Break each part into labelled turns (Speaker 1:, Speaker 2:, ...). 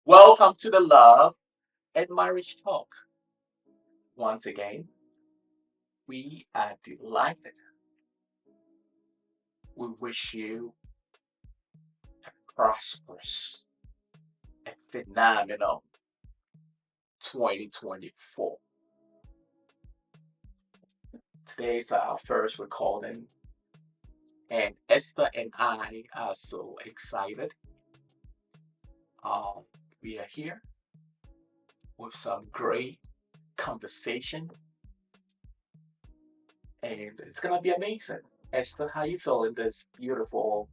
Speaker 1: Welcome to the Love and Marriage Talk. Once again, we are delighted. We wish you a prosperous and phenomenal 2024. Today's our first recording, and Esther and I are so excited. Um, we are here with some great conversation, and it's gonna be amazing. Esther, how you feeling this beautiful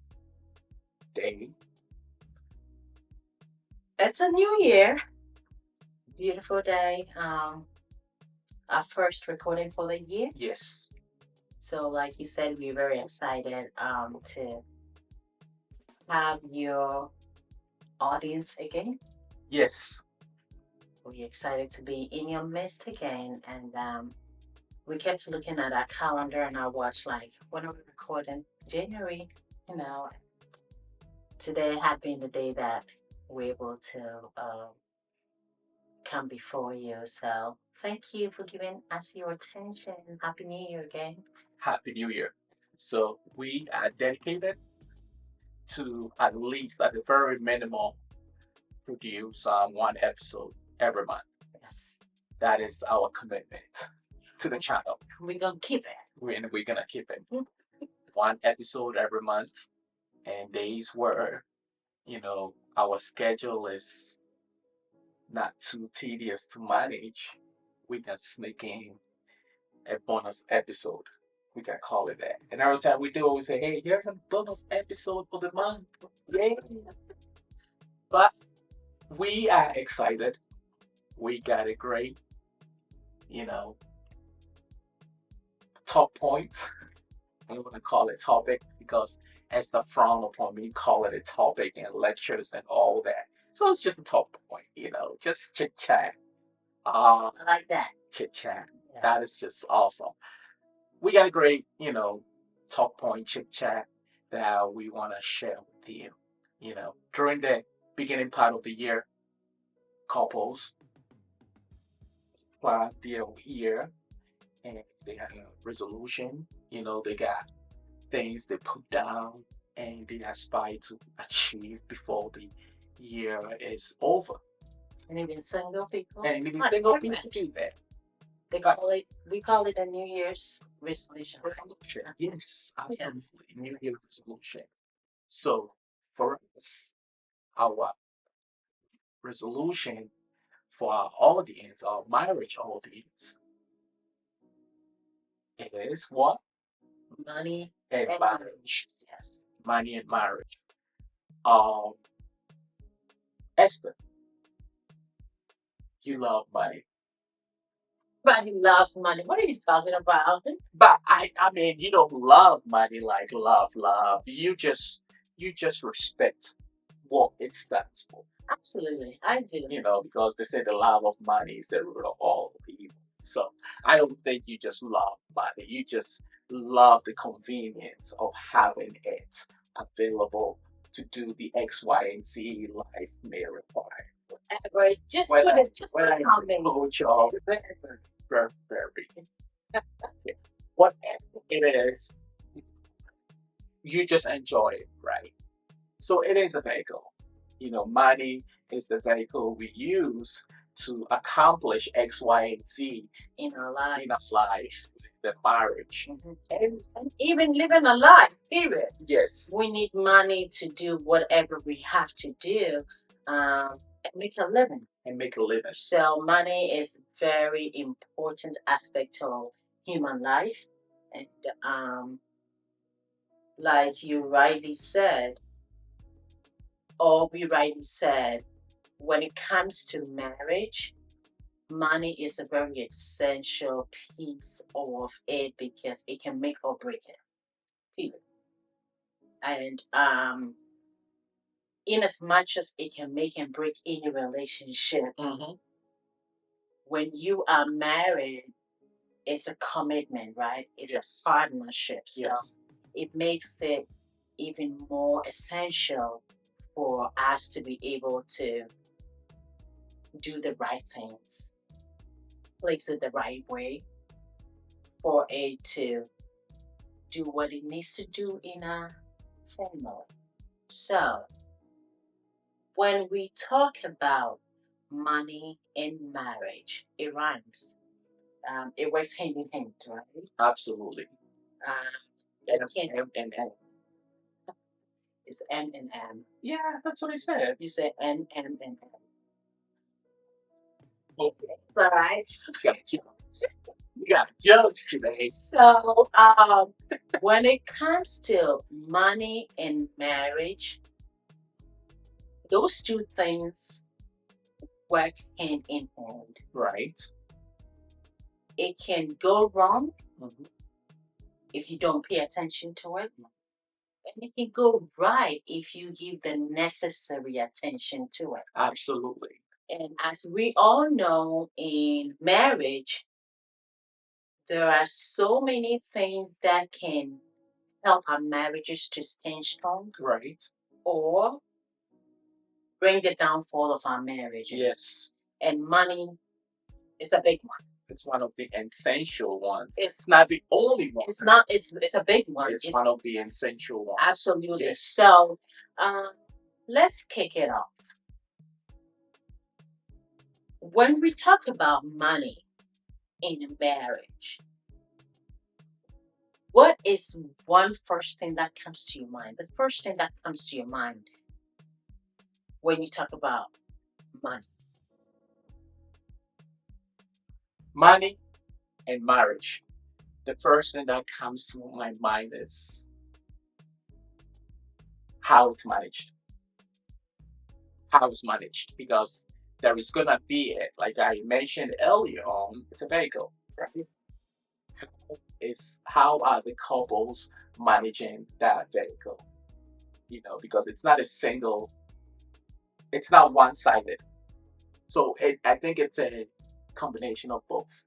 Speaker 1: day?
Speaker 2: It's a new year, beautiful day. Our first recording for the year.
Speaker 1: Yes.
Speaker 2: So, like you said, we're very excited to have your audience again.
Speaker 1: Yes.
Speaker 2: We're excited to be in your midst again, and we kept looking at our calendar and our watch, like when are we recording? January. You know, today had been the day that we're able to come before you. So thank you for giving us your attention. Happy New Year again.
Speaker 1: Happy New Year. So we are dedicated to at least at the very minimum produce one episode every month.
Speaker 2: Yes.
Speaker 1: That is our commitment to the channel.
Speaker 2: We're gonna keep it.
Speaker 1: We're gonna keep it one episode every month, and days where our schedule is not too tedious to manage, we can sneak in a bonus episode. We can call it that. And every time we do, we say, hey, here's a bonus episode for the month. Yay! But we are excited. We got a great, you know, top point. I'm going to call it topic because as the frown upon me, call it a topic and lectures and all that. So it's just a top point, just chit chat.
Speaker 2: I like that.
Speaker 1: Chit chat.
Speaker 2: Yeah.
Speaker 1: That is just awesome. We got a great, talk point chit chat that we want to share with you. During the beginning part of the year, couples plan their year and they have a resolution. They got things they put down and they aspire to achieve before the year is over.
Speaker 2: And even single people.
Speaker 1: And even single people do that.
Speaker 2: We call it a New Year's resolution.
Speaker 1: Yes, absolutely. New Year's resolution. So for us, our resolution for our audience, our marriage audience, it is what?
Speaker 2: Money
Speaker 1: and marriage.
Speaker 2: Yes.
Speaker 1: Money and marriage. Um, Esther, you love money.
Speaker 2: Everybody loves money. What are you talking about?
Speaker 1: But I mean, you don't love money like love. You just respect what it stands for.
Speaker 2: Absolutely, I do.
Speaker 1: Because they say the love of money is the root of all evil. So I don't think you just love money. You just love the convenience of having it available to do the X, Y, and Z life may require.
Speaker 2: Whatever. Just put it. Just put it on me.
Speaker 1: Very. Whatever it is, you just enjoy it, right? So it is a vehicle. Money is the vehicle we use to accomplish X, Y, and Z
Speaker 2: in our lives,
Speaker 1: the marriage,
Speaker 2: and even living a life. Period.
Speaker 1: Yes.
Speaker 2: We need money to do whatever we have to do, and make a living. So money is very important aspect of human life, and like you rightly said, or we rightly said, when it comes to marriage, money is a very essential piece of it because it can make or break it. Period. And in as much as it can make and break any relationship, when you are married, it's a commitment, right? It's a partnership. So it makes it even more essential for us to be able to do the right things, place it the right way for it to do what it needs to do in a family. So, when we talk about money in marriage, it rhymes. It works hand in hand, right?
Speaker 1: Absolutely.
Speaker 2: And M. It's M and M.
Speaker 1: Yeah, that's what I said.
Speaker 2: You said M, M, and M. Okay, it's all right.
Speaker 1: We got jokes today.
Speaker 2: So, when it comes to money and marriage, those two things work hand in hand.
Speaker 1: Right.
Speaker 2: It can go wrong if you don't pay attention to it, and it can go right if you give the necessary attention to it.
Speaker 1: Absolutely.
Speaker 2: And as we all know, in marriage, there are so many things that can help our marriages to stand strong.
Speaker 1: Right.
Speaker 2: Or bring the downfall of our marriages.
Speaker 1: Yes.
Speaker 2: And money is a big one.
Speaker 1: It's one of the essential ones. It's not the only one.
Speaker 2: It's not. It's a big one.
Speaker 1: It's one of the essential ones.
Speaker 2: Absolutely.
Speaker 1: Yes.
Speaker 2: So, let's kick it off. When we talk about money in a marriage, what is one first thing that comes to your mind? The first thing that comes to your mind when you talk about money?
Speaker 1: Money and marriage. The first thing that comes to my mind is how it's managed. How it's managed, because there is gonna be it, like I mentioned earlier on, it's a vehicle, right? Is how are the couples managing that vehicle? Because it's not it's not one-sided. So I think it's a combination of both.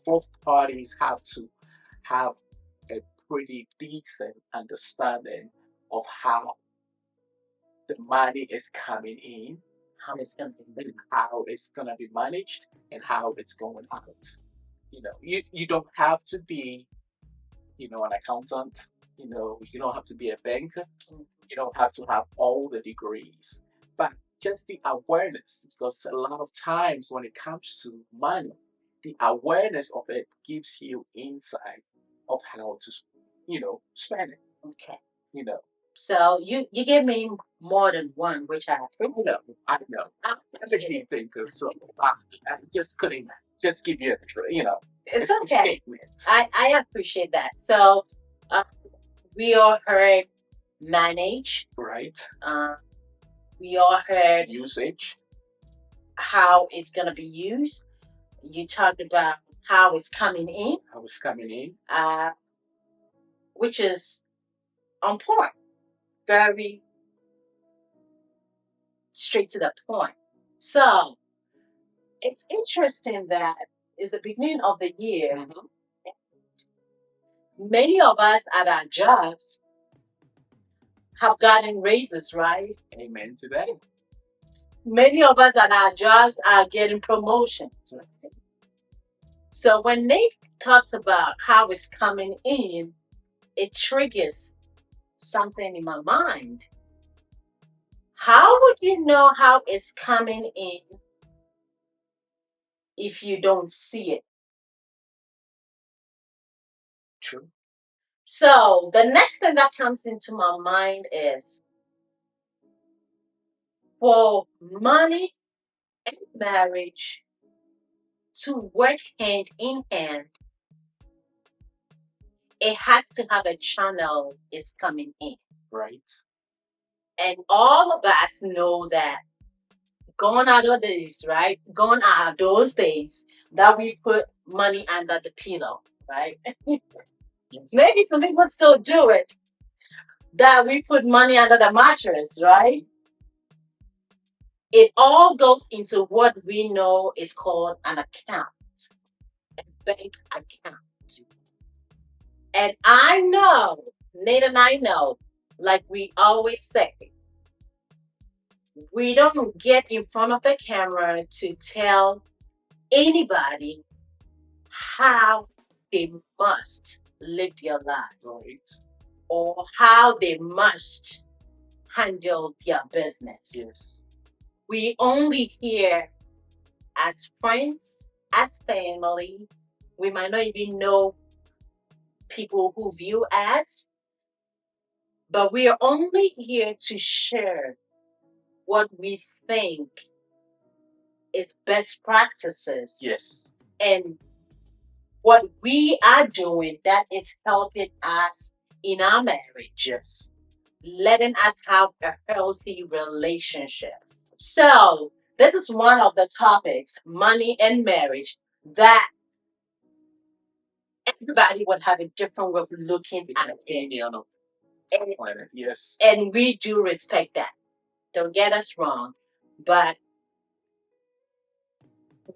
Speaker 1: Both parties have to have a pretty decent understanding of how the money is coming in, how it's gonna be managed, and how it's going out. You don't have to be, an accountant. You don't have to be a banker. You don't have to have all the degrees, but just the awareness, because a lot of times when it comes to money, the awareness of it gives you insight of how to, spend it.
Speaker 2: Okay.
Speaker 1: You know,
Speaker 2: So you gave me more than one, which I
Speaker 1: I know. I'm a deep thinker, so I just couldn't just give you
Speaker 2: it's
Speaker 1: a
Speaker 2: okay.
Speaker 1: statement.
Speaker 2: I appreciate that. So we all heard manage.
Speaker 1: Right.
Speaker 2: We all heard
Speaker 1: Usage.
Speaker 2: how it's gonna be used. You talked about how it's coming in.
Speaker 1: How it's coming in.
Speaker 2: Which is on point. Very straight to the point. So it's interesting that it's the beginning of the year. Many of us at our jobs have gotten raises, right?
Speaker 1: Amen to that.
Speaker 2: Many of us at our jobs are getting promotions. So when Nate talks about how it's coming in, it triggers something in my mind. How would you know how it's coming in if you don't see it?
Speaker 1: True.
Speaker 2: So the next thing that comes into my mind is, for money and marriage to work hand in hand, it has to have a channel is coming in.
Speaker 1: Right.
Speaker 2: And all of us know that gone are those days, right? Gone are those days that we put money under the pillow, right? Yes. Maybe some people still do it. That we put money under the mattress, right? It all goes into what we know is called an account, a bank account. And I know, Nate and I know, like we always say, We don't get in front of the camera to tell anybody how they must live their life,
Speaker 1: Right.
Speaker 2: or how they must handle their business.
Speaker 1: Yes.
Speaker 2: We only hear as friends, as family. We might not even know people who view us, but we are only here to share what we think is best practices.
Speaker 1: Yes.
Speaker 2: And what we are doing that is helping us in our marriage.
Speaker 1: Yes.
Speaker 2: Letting us have a healthy relationship. So, this is one of the topics, money and marriage, that everybody would have a different way of looking at it.
Speaker 1: Planet. Yes.
Speaker 2: And we do respect that. Don't get us wrong. But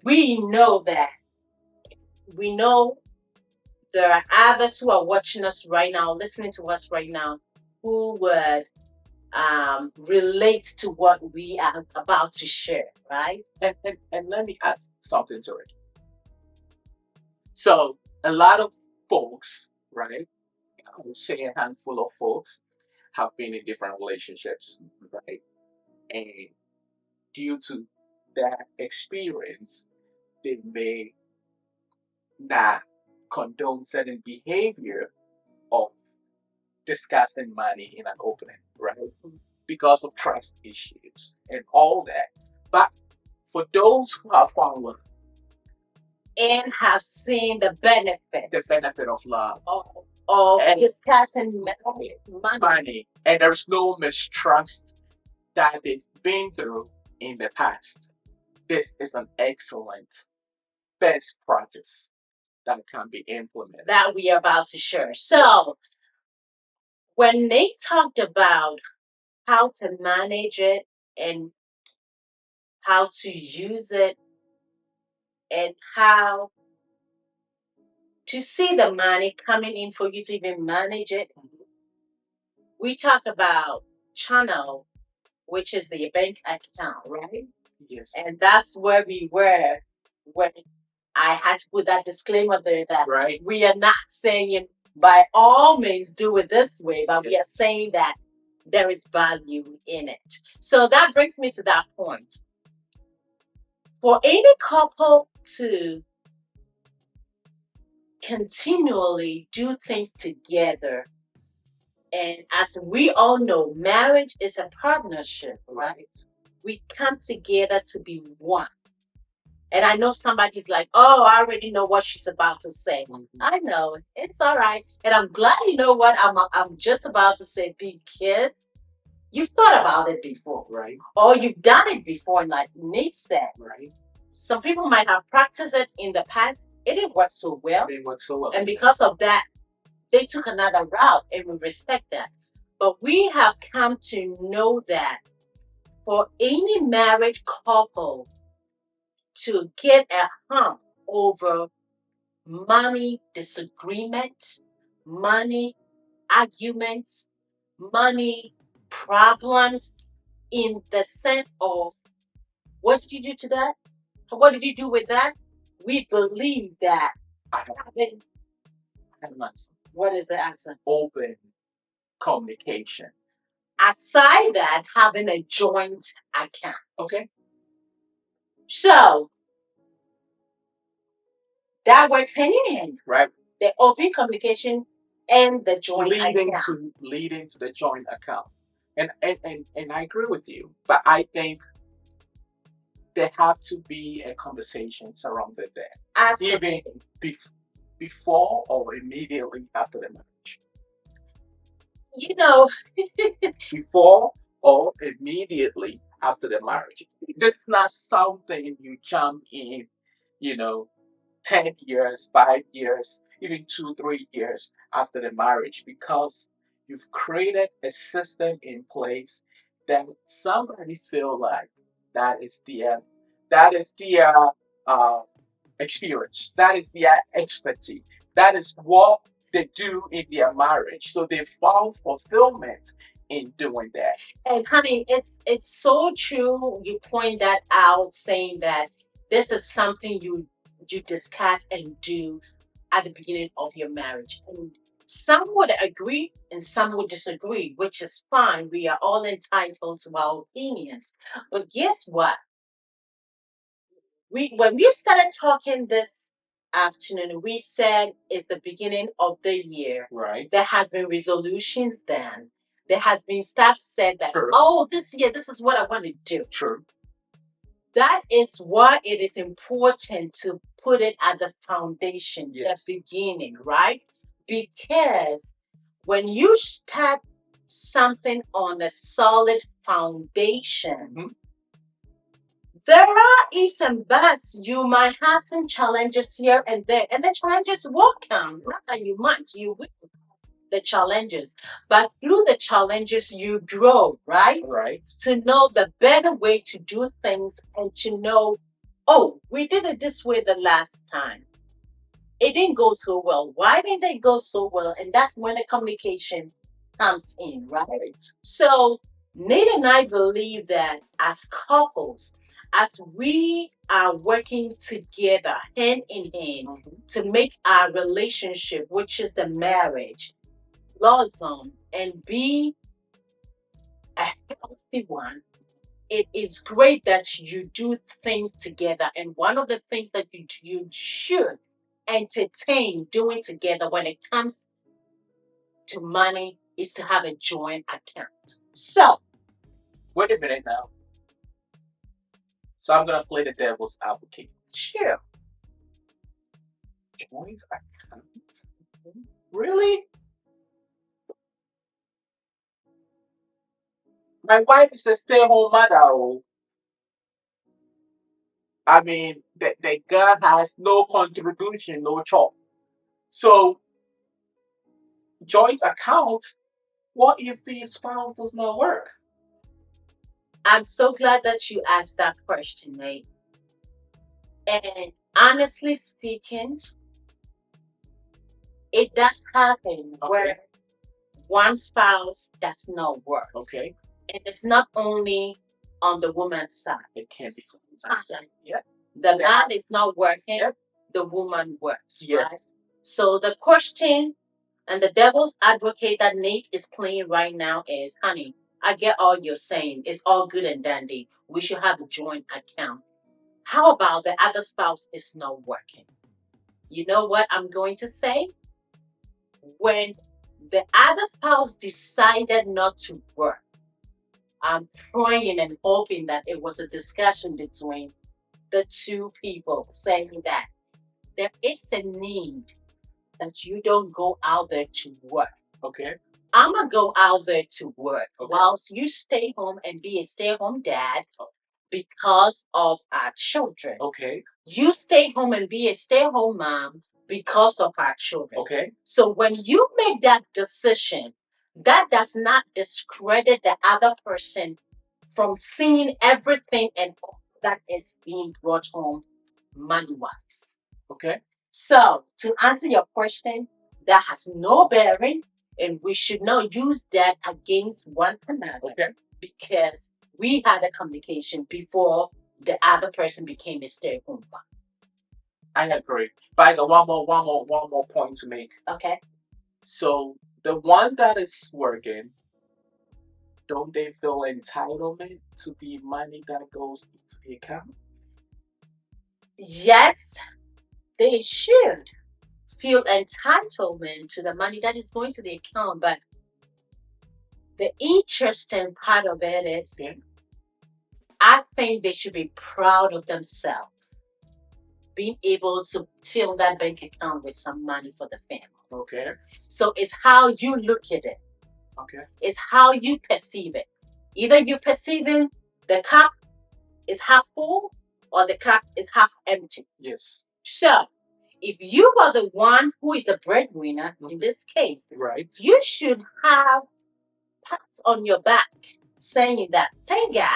Speaker 2: we know that. We know there are others who are watching us right now, listening to us right now, who would relate to what we are about to share, right?
Speaker 1: And let me add something to it. So a lot of folks, right? I would say a handful of folks have been in different relationships, right? And due to that experience, they may not condone certain behavior of discussing money in an opening, right? Because of trust issues and all that. But for those who have followed
Speaker 2: and have seen the benefit
Speaker 1: of love,
Speaker 2: of
Speaker 1: and
Speaker 2: discussing money,
Speaker 1: and there's no mistrust that they've been through in the past, this is an excellent best practice that can be implemented.
Speaker 2: that we are about to share. So, when Nate talked about how to manage it and how to use it and how to see the money coming in for you to even manage it, we talk about channel, which is the bank account, right?
Speaker 1: Yes.
Speaker 2: And that's where we were when I had to put that disclaimer there that
Speaker 1: Right.
Speaker 2: we are not saying by all means do it this way, but we are saying that there is value in it. So that brings me to that point. For any couple to continually do things together, and as we all know, marriage is a partnership, right? We come together to be one. And I know somebody's like, oh, I already know what she's about to say. Mm-hmm. I know, it's all right. And I'm glad you know what I'm just about to say, because you've thought about it before, right? Or you've done it before, and like Nate said, right? Some people might have practiced it in the past. It didn't work so well. It didn't work so well. And because of that, they took another route, and we respect that. But we have come to know that for any married couple to get a hump over money disagreements, money arguments, money problems, in the sense of, what did you do to that? What did you do with that? We believe that having, what is the answer?
Speaker 1: Open communication.
Speaker 2: Aside that, having a joint account.
Speaker 1: Okay.
Speaker 2: So that works hand in hand.
Speaker 1: Right.
Speaker 2: The open communication and the joint
Speaker 1: leading
Speaker 2: account.
Speaker 1: Leading to the joint account. And I agree with you. But I think there have to be a conversation surrounded that.
Speaker 2: Absolutely.
Speaker 1: Even before or immediately after the marriage.
Speaker 2: You know,
Speaker 1: before or immediately after the marriage. This is not something you jump in, 10 years, 5 years, even 2, 3 years after the marriage, because you've created a system in place that somebody feel like that is their experience, that is their expertise, that is what they do in their marriage. So they found fulfillment in doing that.
Speaker 2: And honey, it's so true. You point that out, saying that this is something you discuss and do at the beginning of your marriage. And some would agree and some would disagree, which is fine. We are all entitled to our opinions. But guess what? When we started talking this afternoon, we said it's the beginning of the year.
Speaker 1: Right.
Speaker 2: There has been resolutions then. There has been stuff said that,
Speaker 1: True.
Speaker 2: oh, this year, this is what I want to do.
Speaker 1: True.
Speaker 2: That is why it is important to put it at the foundation,
Speaker 1: Yes.
Speaker 2: the beginning, right? Because when you start something on a solid foundation, there are ifs and buts. You might have some challenges here and there, and the challenges will come. Not that you might, you will. The challenges, but through the challenges, you grow, right?
Speaker 1: Right.
Speaker 2: To know the better way to do things and to know, oh, we did it this way the last time. It didn't go so well. Why didn't it go so well? And that's when the communication comes in, right? So Nate and I believe that as couples, as we are working together hand in hand to make our relationship, which is the marriage, blossom and be a healthy one, it is great that you do things together. And one of the things that you should entertain doing together when it comes to money is to have a joint account. So,
Speaker 1: wait a minute now. So I'm gonna play the devil's advocate.
Speaker 2: Sure.
Speaker 1: Joint account? Really? My wife is a stay-at-home mother. I mean, the girl has no contribution, no chop. So, joint account, what if the spouse does not work?
Speaker 2: I'm so glad that you asked that question, Nate. And honestly speaking, it does happen where one spouse does not work.
Speaker 1: Okay.
Speaker 2: And it's not only on the woman's side.
Speaker 1: It can be.
Speaker 2: Sometimes the man is not working, the woman works.
Speaker 1: Yes.
Speaker 2: Right? So the question and the devil's advocate that Nate is playing right now is, honey, I get all you're saying. It's all good and dandy. We should have a joint account. How about the other spouse is not working? You know what I'm going to say? When the other spouse decided not to work, I'm praying and hoping that it was a discussion between the two people saying that there is a need that you don't go out there to work.
Speaker 1: Okay.
Speaker 2: I'm going to go out there to work whilst you stay home and be a stay-at-home dad because of our children.
Speaker 1: Okay.
Speaker 2: You stay home and be a stay-at-home mom because of our children.
Speaker 1: Okay.
Speaker 2: So when you make that decision, that does not discredit the other person from seeing everything and all that is being brought home money-wise.
Speaker 1: Okay.
Speaker 2: So to answer your question, that has no bearing, and we should not use that against one another.
Speaker 1: Okay.
Speaker 2: Because we had a communication before the other person became a stay-at-home mom.
Speaker 1: I agree. But I got one more point to make.
Speaker 2: Okay.
Speaker 1: So the one that is working, don't they feel entitlement to the money that goes into the account?
Speaker 2: Yes, they should feel entitlement to the money that is going to the account, but the interesting part of it is, I think they should be proud of themselves being able to fill that bank account with some money for the family.
Speaker 1: Okay.
Speaker 2: So it's how you look at it.
Speaker 1: Okay.
Speaker 2: It's how you perceive it. Either you perceiving the cup is half full or the cup is half empty.
Speaker 1: Yes.
Speaker 2: So if you are the one who is the breadwinner in this case,
Speaker 1: right,
Speaker 2: you should have pats on your back saying that, thank God,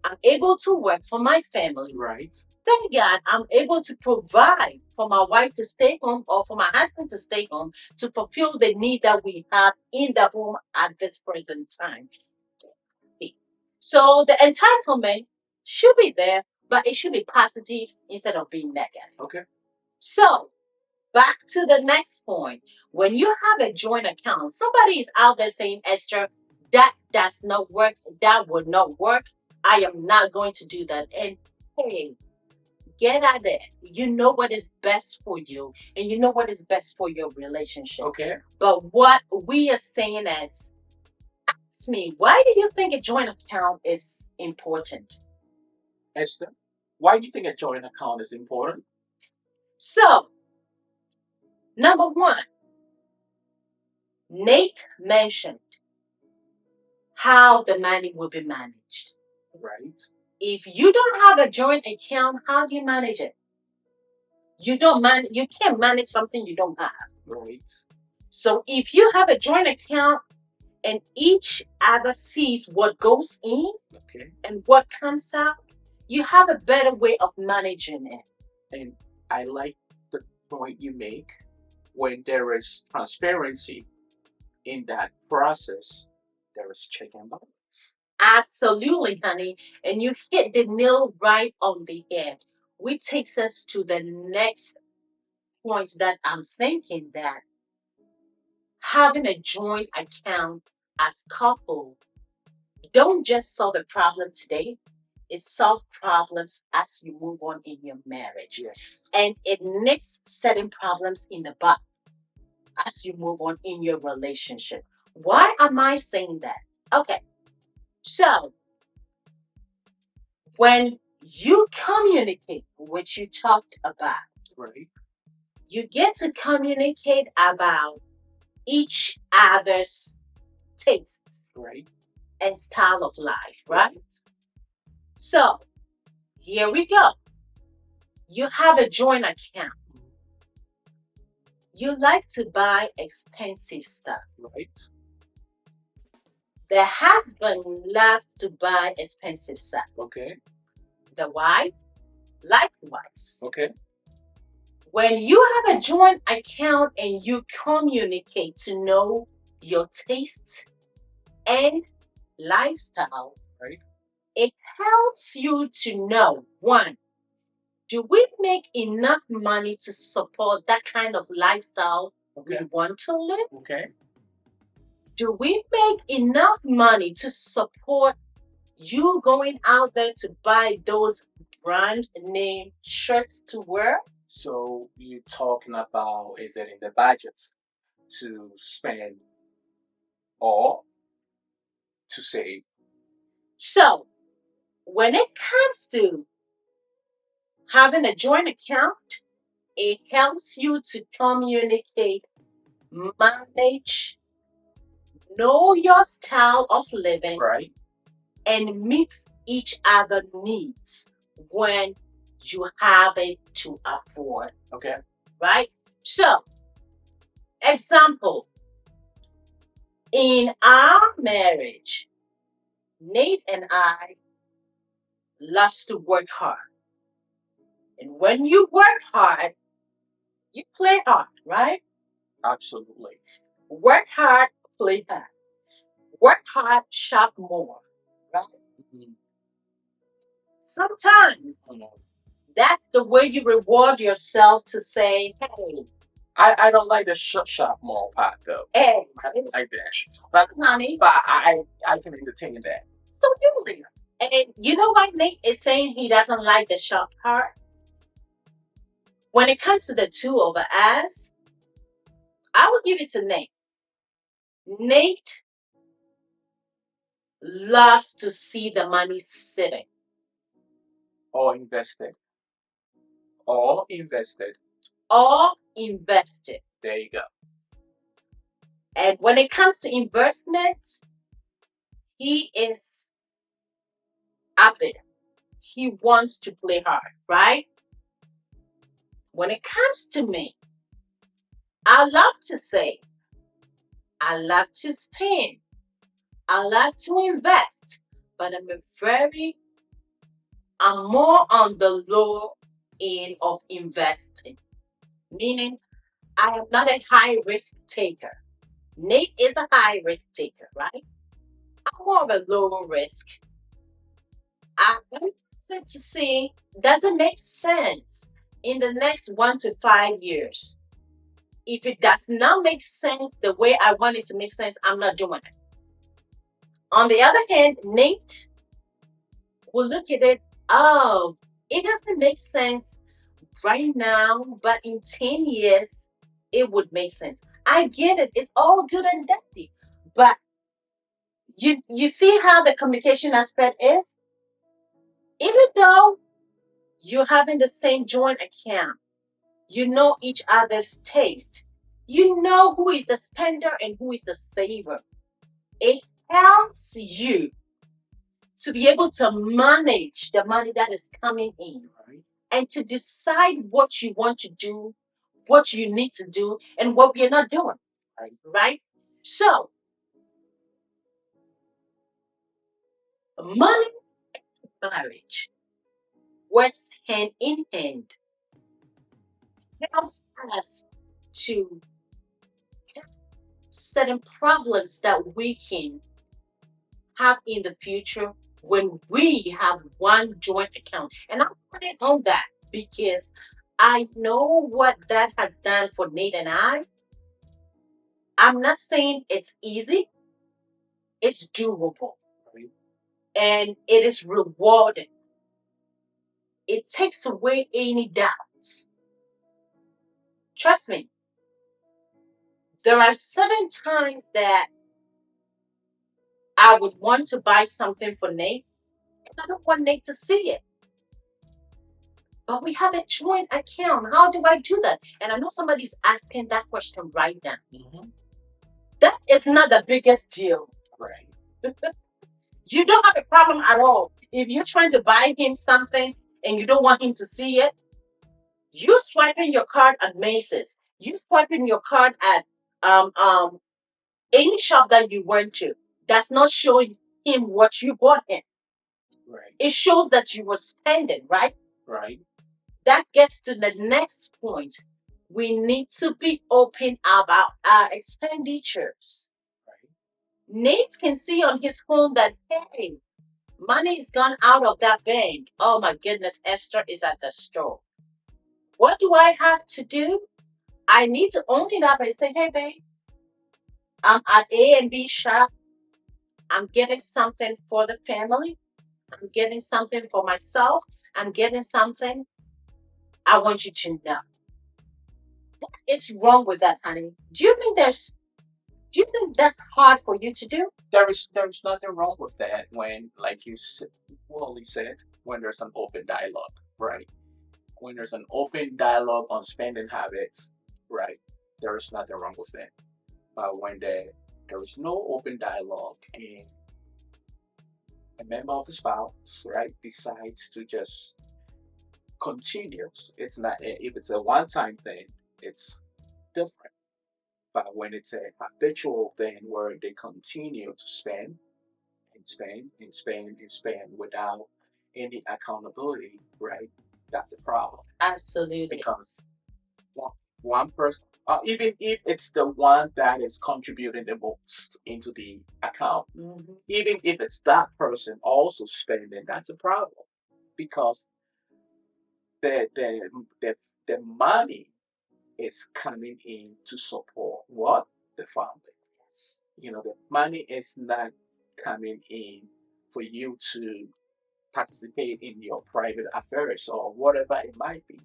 Speaker 2: I'm able to work for my family.
Speaker 1: Right.
Speaker 2: Thank God I'm able to provide for my wife to stay home or for my husband to stay home to fulfill the need that we have in the home at this present time. So the entitlement should be there, but it should be positive instead of being negative.
Speaker 1: Okay.
Speaker 2: So back to the next point. When you have a joint account, somebody is out there saying, Esther, that does not work. That would not work. I am not going to do that. And hey, get out there. You know what is best for you, and you know what is best for your relationship.
Speaker 1: Okay.
Speaker 2: But what we are saying is, ask me, why do you think a joint account is important?
Speaker 1: Esther, why do you think a joint account is important?
Speaker 2: So, number one, Nate mentioned how the money will be managed.
Speaker 1: Right.
Speaker 2: If you don't have a joint account, how do you manage it? You can't manage something you don't have.
Speaker 1: Right.
Speaker 2: So if you have a joint account and each other sees what goes in
Speaker 1: Okay.
Speaker 2: and what comes out, you have a better way of managing it.
Speaker 1: And I like the point you make. When there is transparency in that process, there is check and balance.
Speaker 2: Absolutely, honey. And you hit the nail right on the head. Which takes us to the next point that I'm thinking that having a joint account as couple don't just solve a problem today, it solves problems as you move on in your marriage.
Speaker 1: Yes.
Speaker 2: And it nips certain problems in the bud as you move on in your relationship. Why am I saying that? Okay, so when you communicate, which you talked about,
Speaker 1: Right.
Speaker 2: you get to communicate about each other's tastes
Speaker 1: Right.
Speaker 2: and style of life, right? So here we go. You have a joint account. You like to buy expensive stuff.
Speaker 1: Right.
Speaker 2: The husband loves to buy expensive stuff.
Speaker 1: Okay.
Speaker 2: The wife, likewise.
Speaker 1: Okay.
Speaker 2: When you have a joint account and you communicate to know your tastes and lifestyle,
Speaker 1: Right.
Speaker 2: it helps you to know, one, do we make enough money to support that kind of lifestyle we want to live?
Speaker 1: Okay.
Speaker 2: Do we make enough money to support you going out there to buy those brand name shirts to wear?
Speaker 1: So you talking about, is it in the budget to spend or to save?
Speaker 2: So when it comes to having a joint account, it helps you to communicate, manage, know your style of living,
Speaker 1: Right.
Speaker 2: and meet each other needs when you have it to afford.
Speaker 1: Okay.
Speaker 2: Right? So, example, in our marriage, Nate and I loves to work hard. And when you work hard, you play hard, right?
Speaker 1: Absolutely.
Speaker 2: Work hard, play hard. Work hard, shop more, right?
Speaker 1: Mhm.
Speaker 2: Sometimes that's the way you reward yourself to say, hey,
Speaker 1: I don't like the shop mall part though.
Speaker 2: hey,
Speaker 1: I don't
Speaker 2: it's
Speaker 1: like that. But
Speaker 2: honey.
Speaker 1: I can entertain that.
Speaker 2: So you live. And you know why Nate is saying he doesn't like the shop part? When it comes to the two of us, I will give it to Nate. Nate loves to see the money sitting.
Speaker 1: Or invested. Or invested.
Speaker 2: All invested.
Speaker 1: There you go.
Speaker 2: And when it comes to investments, he is up there. He wants to play hard, right? When it comes to me, I love to save. I love to spend. I love to invest. But I'm a very I'm more on the low end of investing, meaning I am not a high risk taker. Nate is a high risk taker, right? I'm more of a low risk. I'm listen to see, does it make sense in the next 1 to 5 years? If it does not make sense the way I want it to make sense, I'm not doing it. On the other hand, Nate will look at it, oh, it doesn't make sense right now, but in 10 years, it would make sense. I get it. It's all good and dandy. But you see how the communication aspect is? Even though you're having the same joint account, you know each other's taste. You know who is the spender and who is the saver. It helps you to be able to manage the money that is coming in, right? And to decide what you want to do, what you need to do, and what you're not doing, right? So, money and marriage works hand in hand, helps us to certain problems that we can have in the future when we have one joint account. And I'm putting on that because I know what that has done for Nate and I. I'm not saying it's easy, it's doable. And it is rewarding. It takes away any doubts. Trust me, there are certain times that I would want to buy something for Nate, and I don't want Nate to see it. But we have a joint account. How do I do that? And I know somebody's asking that question right now. Mm-hmm. That is not the biggest deal. Right. You don't have a problem at all. If you're trying to buy him something and you don't want him to see it, you swiping your card at Macy's, you swiping your card at any shop that you went to, does not show him what you bought him. Right. It shows that you were spending, right? Right. That gets to the next point. We need to be open about our expenditures. Right. Nate can see on his phone that, hey, money is gone out of that bank. Oh my goodness, Esther is at the store. What do I have to do? I need to own it up and say, hey, babe, I'm at A and B shop. I'm getting something for the family. I'm getting something for myself. I'm getting something. I want you to know. What is wrong with that, honey? Do you think that's hard for you to do?
Speaker 1: There is nothing wrong with that when, like you Wally said, when there's an open dialogue, right? When there's an open dialogue on spending habits, right? There is nothing wrong with that. But when there is no open dialogue and a member of the spouse, right, decides to just continue, it's not, if it's a one-time thing, it's different. But when it's a habitual thing where they continue to spend and spend and spend and spend without any accountability, right? That's a problem.
Speaker 2: Absolutely.
Speaker 1: Because one person, even if it's the one that is contributing the most into the account, mm-hmm. Even if it's that person also spending, that's a problem because the the the, the money is coming in to support what? The family. Yes. The money is not coming in for you to participate in your private affairs or whatever it might be,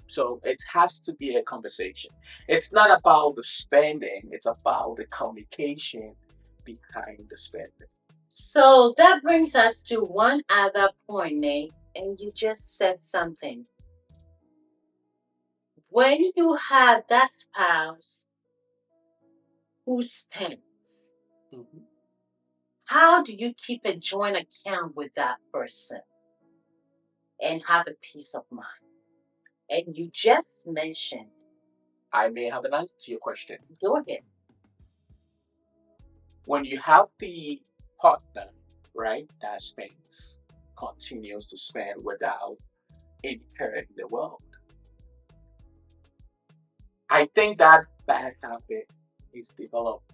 Speaker 1: So it has to be a conversation. It's not about the spending, it's about the communication behind the spending.
Speaker 2: So that brings us to one other point, Nate, and you just said something. When you have that spouse who spends, mm-hmm. How do you keep a joint account with that person and have a peace of mind? And you just mentioned.
Speaker 1: I may have an answer to your question.
Speaker 2: Go ahead.
Speaker 1: When you have the partner, right, that spends continues to spend without any care in the world. I think that bad habit is developed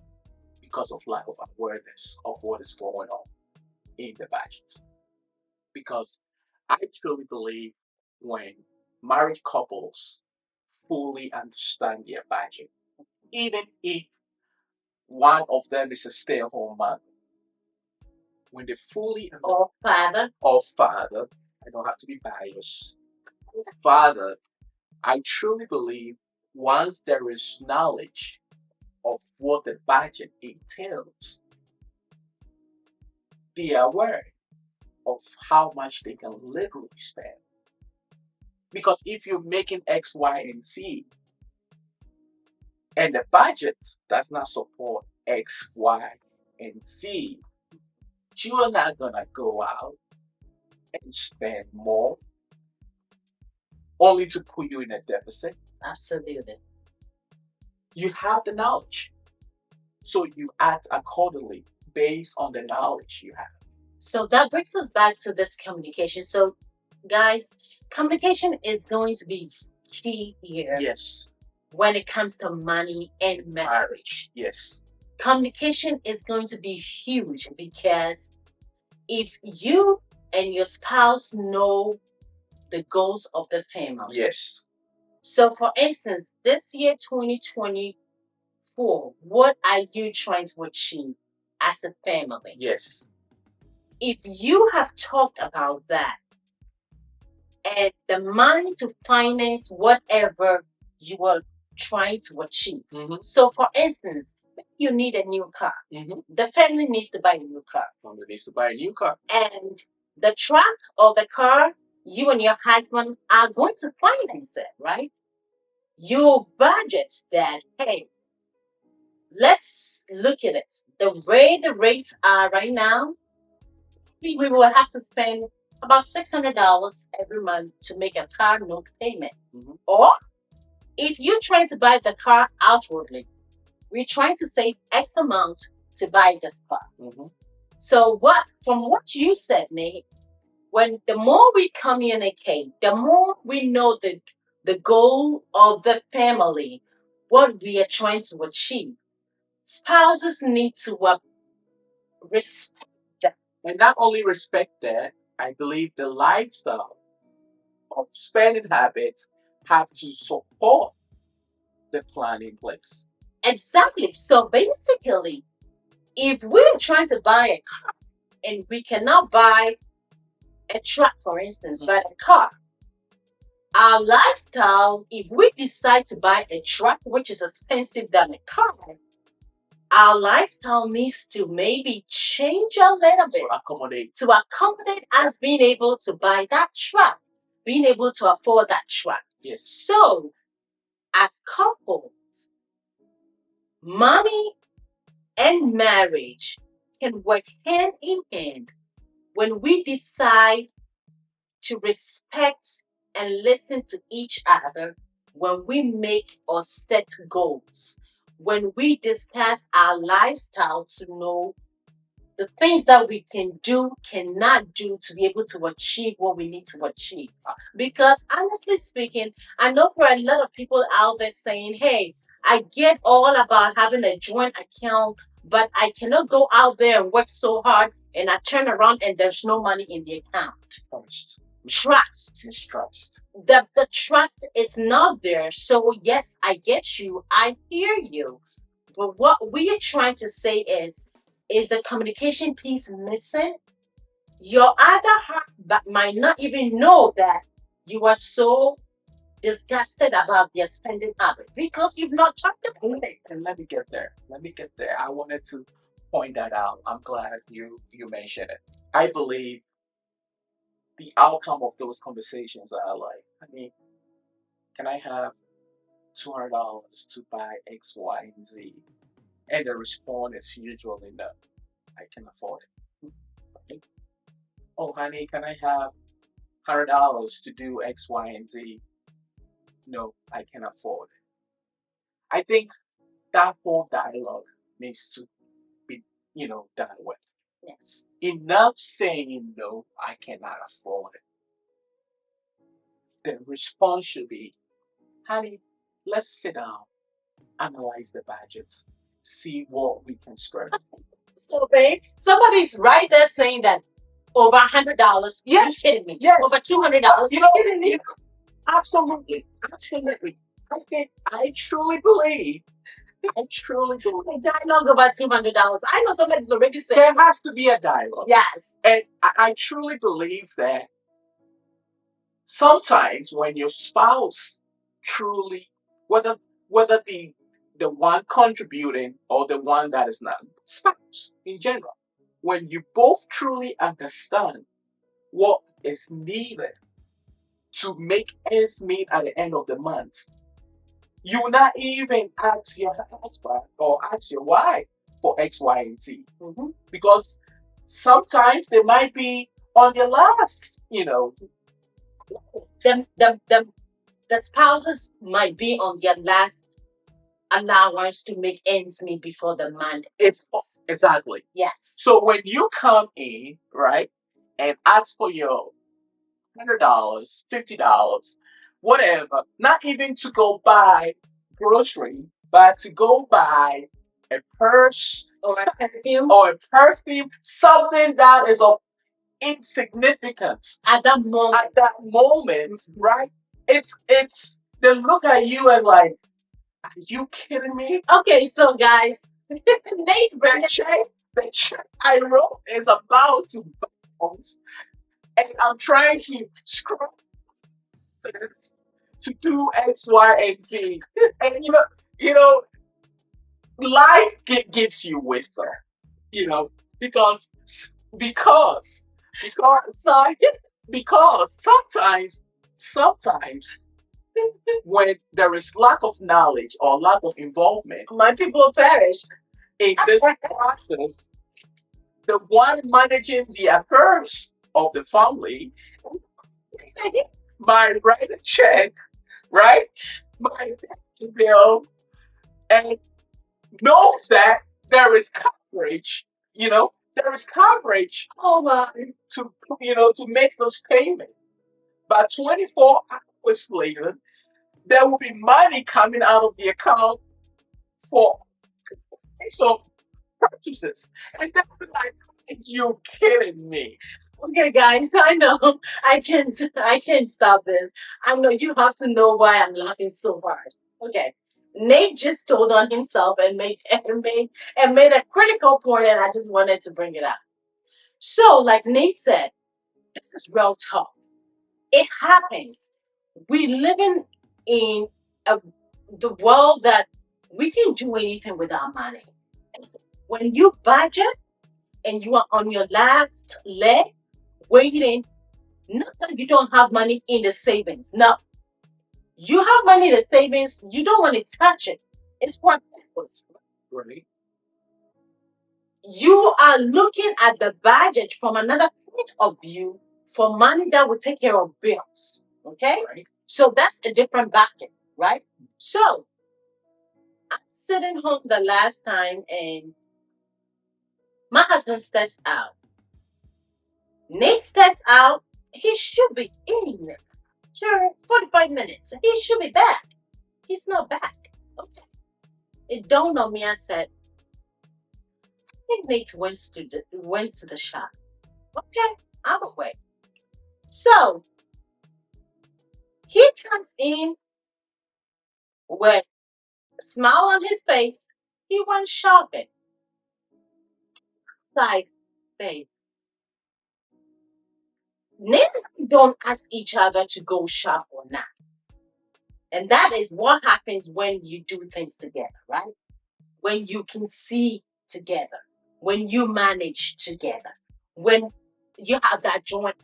Speaker 1: because of lack of awareness of what is going on in the budget. Because I truly believe when married couples fully understand their budget, even if one of them is a stay-at-home mom, when they fully
Speaker 2: or father,
Speaker 1: or father, I don't have to be biased, father, I truly believe once there is knowledge of what the budget entails, they are aware of how much they can literally spend. Because if you're making X, Y, and Z, and the budget does not support X, Y, and Z, you are not gonna go out and spend more only to put you in a deficit.
Speaker 2: absolutely.
Speaker 1: You have the knowledge, so you act accordingly based on the knowledge you have.
Speaker 2: So that brings us back to this communication. So, guys, communication is going to be key here.
Speaker 1: Yes.
Speaker 2: When it comes to money and marriage.
Speaker 1: Yes.
Speaker 2: Communication is going to be huge because if you and your spouse know the goals of the family.
Speaker 1: Yes.
Speaker 2: So, for instance, this year 2024, what are you trying to achieve as a family?
Speaker 1: Yes.
Speaker 2: If you have talked about that and the money to finance whatever you are trying to achieve.
Speaker 1: Mm-hmm.
Speaker 2: So, for instance, you need a new car.
Speaker 1: Mm-hmm.
Speaker 2: The family needs to buy a new car.
Speaker 1: Family needs to buy a new car.
Speaker 2: And the truck or the car, you and your husband are going to finance it, right? You budget that, hey, let's look at it. The way the rates are right now, we will have to spend about $600 every month to make a car note payment.
Speaker 1: Mm-hmm.
Speaker 2: Or if you're trying to buy the car outwardly, we're trying to save X amount to buy this car.
Speaker 1: Mm-hmm.
Speaker 2: So from what you said, Nate, when the more we communicate, the more we know the goal of the family, what we are trying to achieve. Spouses need to respect that.
Speaker 1: And not only respect that, I believe the lifestyle of spending habits have to support the plan in place.
Speaker 2: Exactly. So basically, if we're trying to buy a car and we cannot buy a truck, for instance, but a car, our lifestyle, if we decide to buy a truck, which is expensive than a car, our lifestyle needs to maybe change a little bit to accommodate us being able to buy that truck, being able to afford that truck.
Speaker 1: Yes.
Speaker 2: So, as couples, money and marriage can work hand in hand when we decide to respect and listen to each other, when we make or set goals, when we discuss our lifestyle to know the things that we can do, cannot do to be able to achieve what we need to achieve. Because honestly speaking, I know for a lot of people out there saying, hey, I get all about having a joint account, but I cannot go out there and work so hard and I turn around and there's no money in the account. Trust.
Speaker 1: Mistrust.
Speaker 2: The trust is not there. So yes, I get you. I hear you. But what we are trying to say is the communication piece missing? Your other half that might not even know that you are so disgusted about their spending habit because you've not talked about it.
Speaker 1: And let me get there. I wanted to point that out. I'm glad you mentioned it. I believe the outcome of those conversations are like, I mean, can I have $200 to buy X, Y, and Z? And the response is usually no, I can afford it. Okay. Oh, honey, can I have $100 to do X, Y, and Z? No, I can afford it. I think that whole dialogue needs to be, done with.
Speaker 2: Yes.
Speaker 1: Enough saying no, I cannot afford it. The response should be, honey, let's sit down, analyze the budget, see what we can spare.
Speaker 2: So, babe, somebody's right there saying that over $100.
Speaker 1: Yes.
Speaker 2: You kidding me?
Speaker 1: Yes.
Speaker 2: Over $200.
Speaker 1: You kidding me? Absolutely. Absolutely. I truly believe. I truly believe.
Speaker 2: A dialogue about $200. I know somebody's already said
Speaker 1: there has to be a dialogue.
Speaker 2: yes.
Speaker 1: And I truly believe that sometimes when your spouse truly, whether whether the one contributing or the one that is not, spouse in general, when you both truly understand what is needed to make ends meet at the end of the month, you will not even ask your husband or ask your wife for X, Y, and Z. Because sometimes they might be on your last,
Speaker 2: The spouses might be on their last allowance to make ends meet before the month.
Speaker 1: It's exactly.
Speaker 2: Yes.
Speaker 1: So when you come in, right, and ask for your $100, $50, whatever, not even to go buy grocery, but to go buy a purse or a perfume, something that is of insignificance
Speaker 2: at that moment.
Speaker 1: At that moment, right? It's they look at you and like, are you kidding me?
Speaker 2: Okay, so guys, Nate's
Speaker 1: the check I wrote is about to bounce, and I'm trying to scroll this to do X, Y, and Z. And life gives you wisdom, because because sorry, because sometimes when there is lack of knowledge or lack of involvement,
Speaker 2: my people perish
Speaker 1: in this process. The one managing the affairs of the family might write a check, right? Might pay a bill, and know that there is coverage. There is coverage to make those payments. But 24 hours later, there will be money coming out of the account for some purchases. And they'll be like, are you kidding me?
Speaker 2: Okay, guys, I know I can't stop this. I know you have to know why I'm laughing so hard. Okay. Nate just told on himself and made a critical point, and I just wanted to bring it up. So, like Nate said, this is real talk. It happens. We living in the world that we can do anything with our money. When you budget and you are on your last leg, waiting, not that you don't have money in the savings. No, you have money in the savings. You don't want to touch it. It's for purpose.
Speaker 1: Right.
Speaker 2: You are looking at the budget from another point of view for money that will take care of bills. Okay?
Speaker 1: Right.
Speaker 2: So that's a different bucket, right? So I'm sitting home the last time and my husband steps out. Nate steps out. He should be in 45 minutes. He should be back. He's not back. Okay. It dawned on me. I said, I think Nate went to the shop. Okay, I'm away. So he comes in with a smile on his face. He went shopping. Like, babe, Nate and I don't ask each other to go shop or not. And that is what happens when you do things together, right? When you can see together, when you manage together, when you have that joint,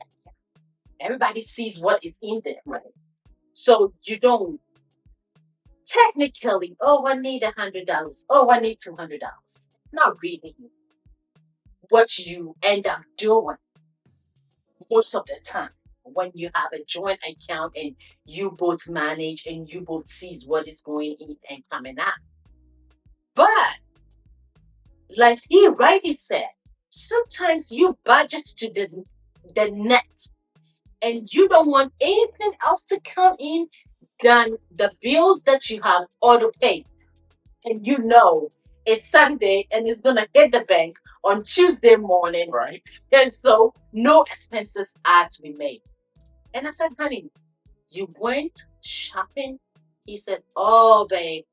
Speaker 2: everybody sees what is in there, right? So you don't technically, oh, I need $100. Oh, I need $200. It's not really what you end up doing most of the time when you have a joint account and you both manage and you both sees what is going in and coming out. But like he rightly said, Sometimes you budget to the net and you don't want anything else to come in than the bills that you have auto paid. And you know it's Sunday and it's gonna hit the bank on Tuesday morning.
Speaker 1: Right.
Speaker 2: And so no expenses are to be made. And I said, honey, you went shopping? He said, oh babe,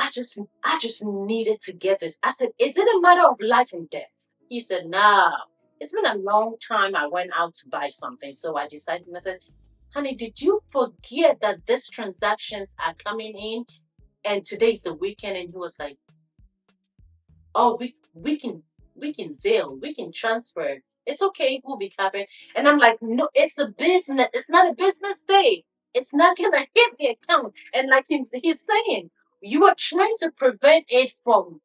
Speaker 2: I just needed to get this. I said, is it a matter of life and death? He said, no. It's been a long time I went out to buy something. So I decided, I said, honey, did you forget that these transactions are coming in and today's the weekend? And he was like, oh, we can Zelle, we can transfer. It's okay, we'll be covered. And I'm like, no, it's a business. It's not a business day. It's not gonna hit the account. And like he's saying, you are trying to prevent it from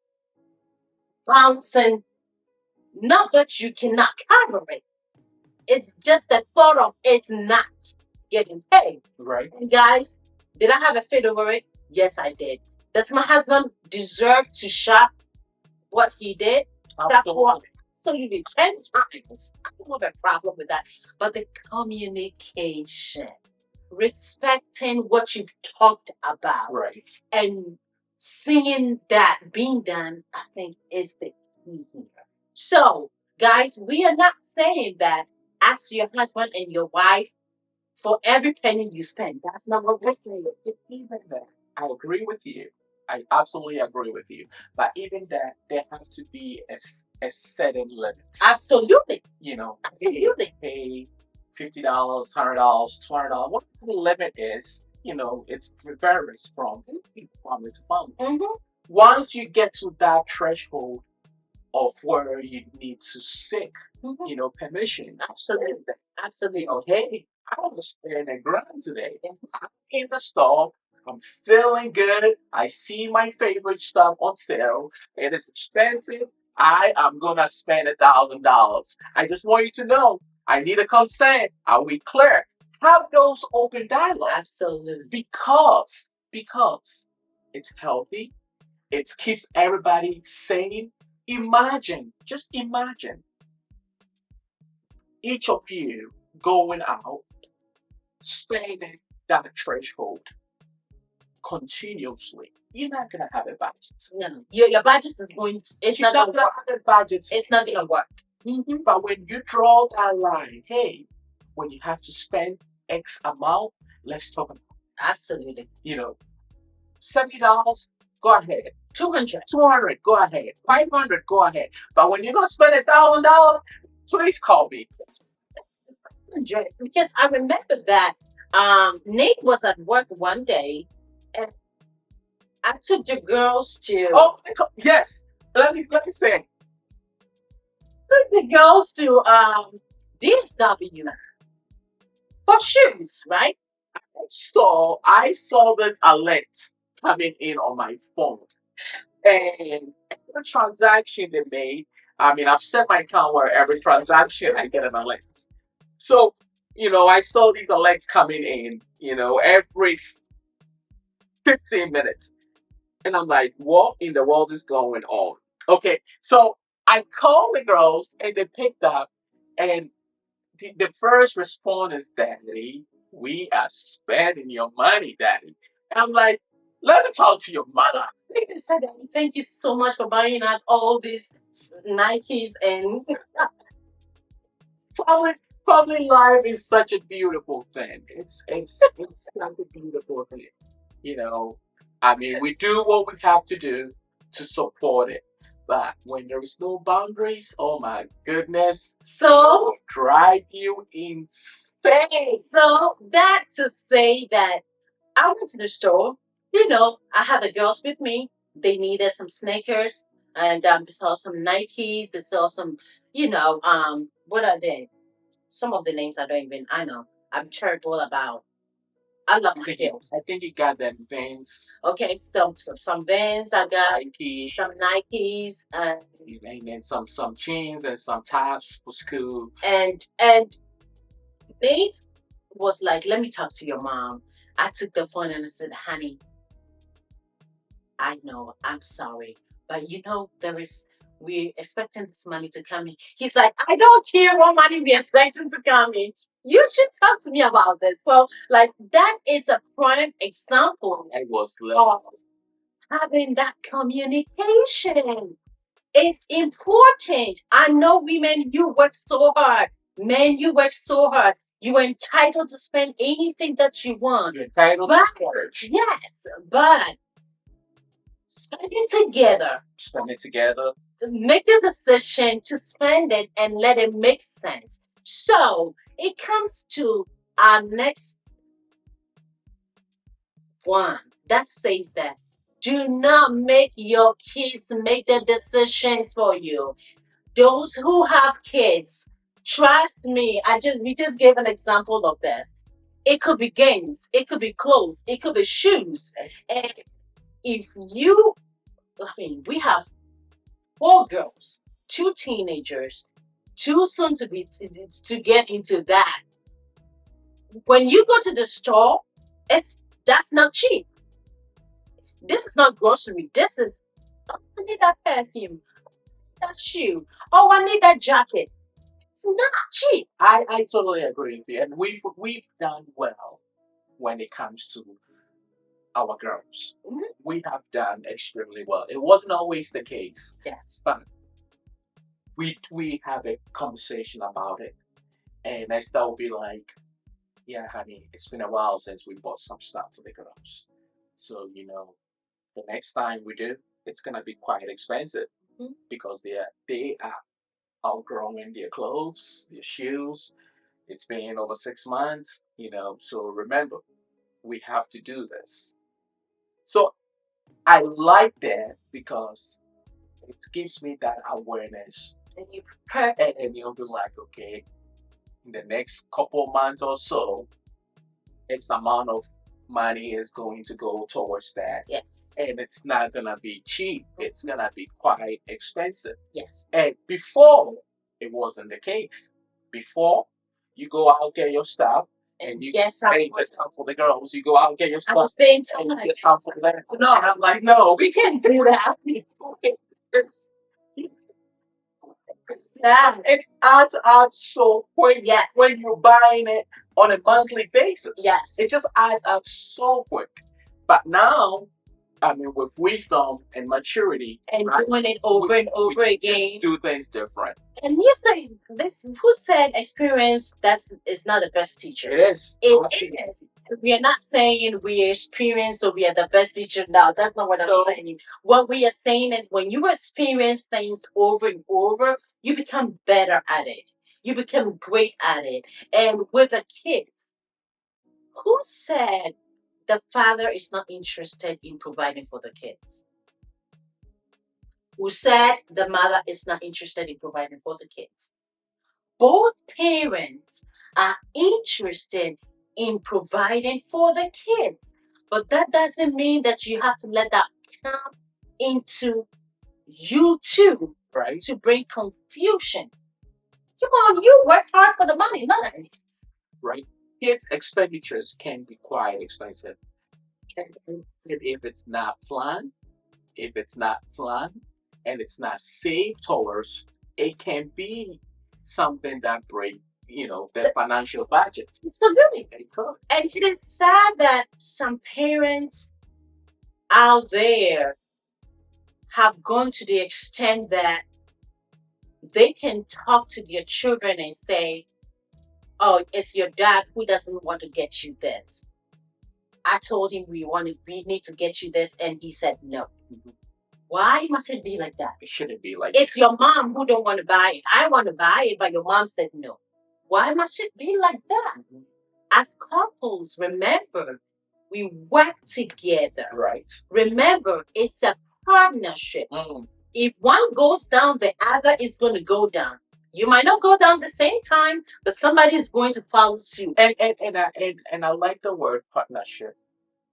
Speaker 2: bouncing. Not that you cannot cover it. It's just the thought of it's not getting paid.
Speaker 1: Right.
Speaker 2: And guys, did I have a fit over it? Yes, I did. Does my husband deserve to shop what he did? Absolutely 10 times. I don't have a problem with that. But the communication, respecting what you've talked about,
Speaker 1: Right.
Speaker 2: and seeing that being done, I think is the key here. So, guys, we are not saying that ask your husband and your wife for every penny you spend. That's not what we're saying.
Speaker 1: Even that, I agree with you. I absolutely agree with you. But even that, there have to be a certain limit.
Speaker 2: Absolutely.
Speaker 1: You know,
Speaker 2: Absolutely.
Speaker 1: pay $50, $100, $200, whatever the limit is. You know, it varies from family to family.
Speaker 2: Mm-hmm.
Speaker 1: Once you get to that threshold of where you need to seek, you know, permission.
Speaker 2: Absolutely. Absolutely.
Speaker 1: You know, hey, I want to spend $1,000 today. I'm in the store. I'm feeling good. I see my favorite stuff on sale. It is expensive. I am gonna spend $1,000. I just want you to know. I need a consent. Are we clear? Have those open dialogue.
Speaker 2: Absolutely.
Speaker 1: Because it's healthy. It keeps everybody sane. Just imagine each of you going out, spending that threshold continuously. You're not gonna have a budget.
Speaker 2: No, your budget is going to, it's
Speaker 1: You're
Speaker 2: not
Speaker 1: not gonna have a budget.
Speaker 2: it's not gonna work.
Speaker 1: But when you draw that line, hey, when you have to spend X amount, let's talk about
Speaker 2: Absolutely.
Speaker 1: you know, $70, go ahead. 200, go ahead. 500, go ahead. But when you're gonna spend $1,000, please call me.
Speaker 2: Because I remember that Nate was at work one day and I took the girls to
Speaker 1: Yes. Let me say.
Speaker 2: Took the girls to DSW for shoes, right?
Speaker 1: So I saw this alert coming in on my phone. And every transaction they made, I mean, I've set my account where every transaction I get an alert. So, you know, I saw these alerts coming in, you know, every 15 minutes. And I'm like, what in the world is going on? Okay, so I called the girls and they picked up, and the first response is, Daddy, we are spending your money, Daddy. And I'm like, let me talk to your mother.
Speaker 2: They said, Daddy, thank you so much for buying us all these Nikes and
Speaker 1: family life is such a beautiful thing. It's such a beautiful thing. You know, I mean, we do what we have to do to support it. But when there is no boundaries, oh my goodness,
Speaker 2: so
Speaker 1: drive you insane.
Speaker 2: So that to say that I went to the store, you know, I had the girls with me. They needed some sneakers and they saw some Nikes, they saw some, you know, what are they? Some of the names I know. I'm terrible about. I love my heels.
Speaker 1: I think you got them Vans.
Speaker 2: Okay, some Vans. I got
Speaker 1: Nikes.
Speaker 2: some Nikes and
Speaker 1: then some jeans and some tops for school.
Speaker 2: And Nate was like, let me talk to your mom. I took the phone and I said, honey, I know, I'm sorry. But you know, we're expecting this money to come in. He's like, I don't care what money we're expecting to come in. You should talk to me about this. So, like, that is a prime example of having that communication. It's important. I know women, you work so hard. Men, you work so hard. You're entitled to spend anything that you want.
Speaker 1: You're entitled to splurge.
Speaker 2: Yes, but spend it together.
Speaker 1: Spend it together.
Speaker 2: Make the decision to spend it and let it make sense. So it comes to our next one that says that do not make your kids make the decisions for you. Those who have kids, trust me, we just gave an example of this. It could be games, it could be clothes, it could be shoes. And if you, we have 4 girls, 2 teenagers, too soon to be to get into that. When you go to the store, that's not cheap. This is not grocery. This is, oh, I need that perfume, that shoe. Oh, I need that jacket. It's not cheap.
Speaker 1: I totally agree with you, and we've done well when it comes to our girls.
Speaker 2: Mhm.
Speaker 1: We have done extremely well. It wasn't always the case.
Speaker 2: Yes.
Speaker 1: But we have a conversation about it, and Esther will be like, "Yeah, honey, it's been a while since we bought some stuff for the girls. So the next time we do, it's gonna be quite expensive because they are outgrowing their clothes, their shoes. It's been over 6 months, So remember, we have to do this. So I like that because it gives me that awareness.
Speaker 2: And you prepare.
Speaker 1: And you'll be like, okay, in the next couple of months or so, X amount of money is going to go towards that.
Speaker 2: Yes.
Speaker 1: And it's not going to be cheap. It's going to be quite expensive.
Speaker 2: Yes.
Speaker 1: And before, it wasn't the case. Before, you go out, get your stuff, and you get something for the girls. You go out, get your stuff.
Speaker 2: At the same time.
Speaker 1: And you get something for them. No, and I'm like, no, we can't do that. It adds up so quick.
Speaker 2: Yes.
Speaker 1: When you're buying it on a monthly basis.
Speaker 2: Yes.
Speaker 1: It just adds up so quick. But now, with wisdom and maturity,
Speaker 2: and doing it over and over again,
Speaker 1: just do things different.
Speaker 2: And you say this, who said experience is not the best teacher?
Speaker 1: It is.
Speaker 2: It is. We are not saying we are experienced or we are the best teacher now. That's not what I'm saying. What we are saying is when you experience things over and over, you become better at it. You become great at it. And with the kids, who said the father is not interested in providing for the kids? Who said the mother is not interested in providing for the kids? Both parents are interested in providing for the kids, but that doesn't mean that you have to let that come into you too,
Speaker 1: right?
Speaker 2: To bring confusion. Come on, you work hard for the money, not the kids.
Speaker 1: Right. Kids' expenditures can be quite expensive. If it's not planned, and it's not saved towards, it can be something that breaks, the financial budget.
Speaker 2: Absolutely. And it is sad that some parents out there have gone to the extent that they can talk to their children and say, oh, it's your dad who doesn't want to get you this. I told him we need to get you this, and he said no. Mm-hmm. Why must it be like that?
Speaker 1: It shouldn't be like
Speaker 2: it's your mom who don't want to buy it. I want to buy it, but your mom said no. Why must it be like that? Mm-hmm. As couples, remember, we work together.
Speaker 1: Right.
Speaker 2: Remember, it's a partnership. Mm. If one goes down, the other is going to go down. You might not go down the same time, but somebody is going to follow suit.
Speaker 1: And I like the word partnership.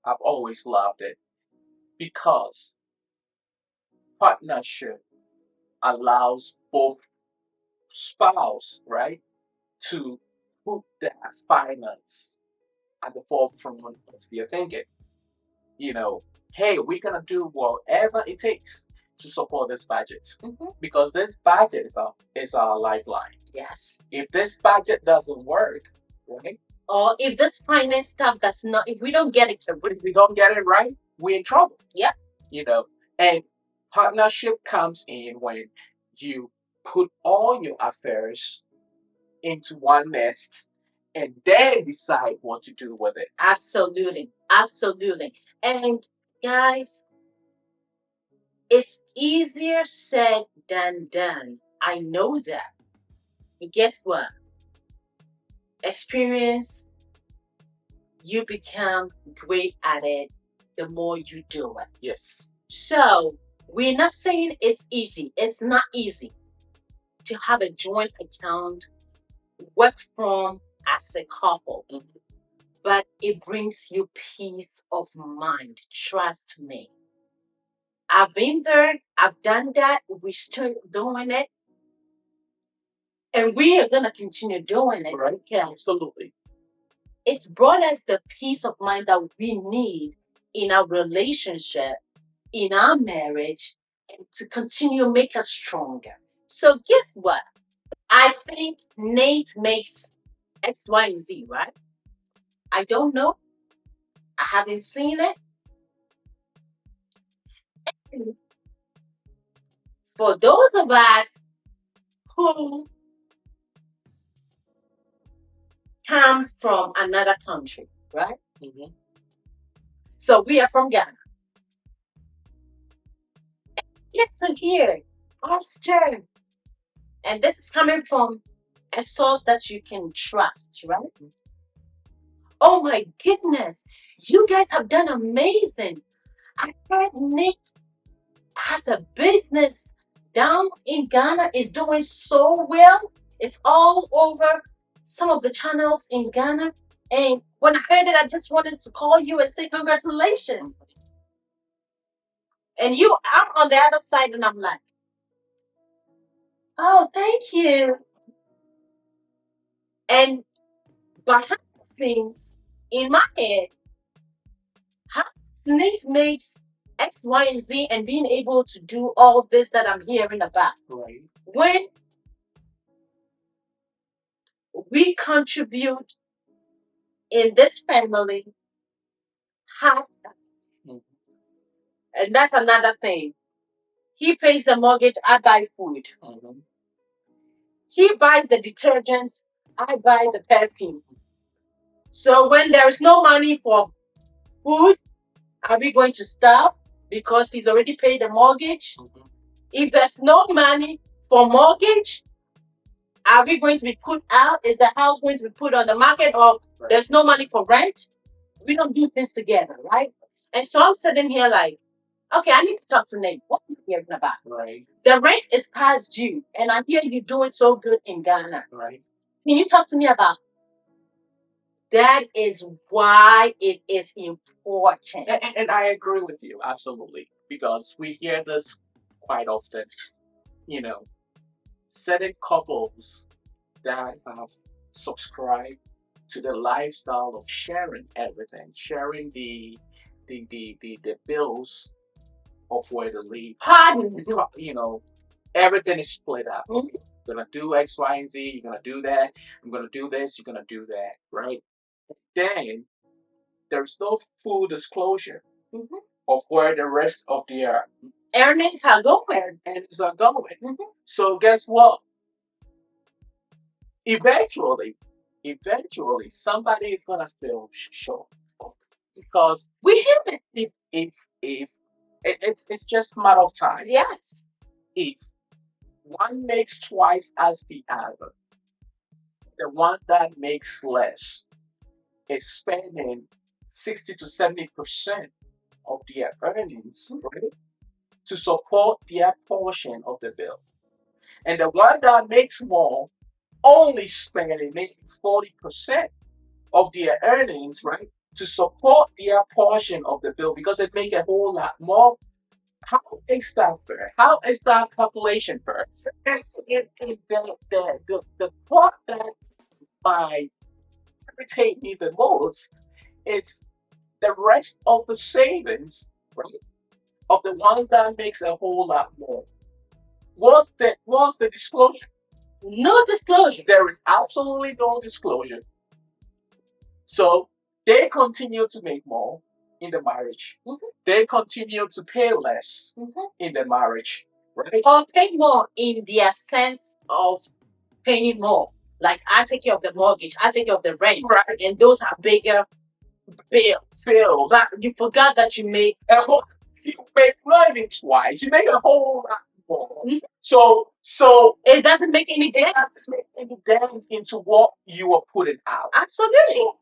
Speaker 1: I've always loved it because partnership allows both spouse, right, to put that finance at the forefront of your thinking. Hey, we're gonna do whatever it takes to support this budget, because this budget is our lifeline.
Speaker 2: Yes.
Speaker 1: If this budget doesn't work, right?
Speaker 2: Or if this finance stuff does not, if we don't get it,
Speaker 1: If we don't get it right, we're in trouble.
Speaker 2: Yep.
Speaker 1: You know, and partnership comes in when you put all your affairs into one nest and then decide what to do with it.
Speaker 2: Absolutely. Absolutely. And guys, it's easier said than done. I know that. But guess what? Experience, you become great at it the more you do it.
Speaker 1: Yes.
Speaker 2: So we're not saying it's easy. It's not easy to have a joint account, work from as a couple. But it brings you peace of mind. Trust me. I've been there. I've done that. We're still doing it. And we are going to continue doing it.
Speaker 1: Right?
Speaker 2: Yeah.
Speaker 1: Absolutely.
Speaker 2: It's brought us the peace of mind that we need in our relationship, in our marriage, and to continue make us stronger. So guess what? I think Nate makes X, Y, and Z, right? I don't know. I haven't seen it. And for those of us who come from another country, right? So we are from Ghana. Get to hear Esther. And this is coming from a source that you can trust, right? Oh my goodness, you guys have done amazing. I heard Nate has a business down in Ghana, is doing so well. It's all over some of the channels in Ghana. And when I heard it, I just wanted to call you and say congratulations. And I'm on the other side and I'm like, oh, thank you. And behind the scenes, in my head, how Nate makes X, Y, and Z and being able to do all this that I'm hearing about.
Speaker 1: Right.
Speaker 2: When we contribute in this family, half that. And that's another thing. He pays the mortgage, I buy food. He buys the detergents, I buy the perfume. So when there is no money for food, are we going to stop because he's already paid the mortgage? If there's no money for mortgage, are we going to be put out? Is the house going to be put on the market, or there's no money for rent? We don't do things together, right? And so I'm sitting here like, okay, I need to talk to Nate. What are you hearing about?
Speaker 1: Right.
Speaker 2: The rent is past due, and I hear you doing so good in Ghana.
Speaker 1: Right.
Speaker 2: Can you talk to me about that? Is why it is important.
Speaker 1: And I agree with you, absolutely. Because we hear this quite often. You know, certain couples that have subscribed to the lifestyle of sharing everything, sharing the bills of where to live.
Speaker 2: Pardon.
Speaker 1: You know, everything is split up. You're gonna do X, Y, and Z. You're gonna do that. I'm gonna do this. You're gonna do that, right? Then there's no full disclosure of where the rest of the
Speaker 2: earnings are going.
Speaker 1: So guess what? Eventually, somebody is gonna feel short because
Speaker 2: we human.
Speaker 1: If it's just a matter of time.
Speaker 2: Yes.
Speaker 1: If one makes twice as the other, the one that makes less is spending 60 to 70% of their earnings, right, to support their portion of the bill. And the one that makes more only spending maybe 40% of their earnings, right, to support their portion of the bill because it make a whole lot more. How is that fair? How is that calculation fair? The part that irritate me the most is the rest of the savings, right, of the one that makes a whole lot more. What's the disclosure? No disclosure. There is absolutely no disclosure. So they continue to make more in the marriage. They continue to pay less in the marriage, right? Or pay more in their sense of paying more. Like I take care of the mortgage, I take care of the rent, right? And those are bigger bills. But you forgot that you make you make money twice. You make a whole lot more. So it doesn't make any dent. It doesn't make any dent into what you are putting out. Absolutely. So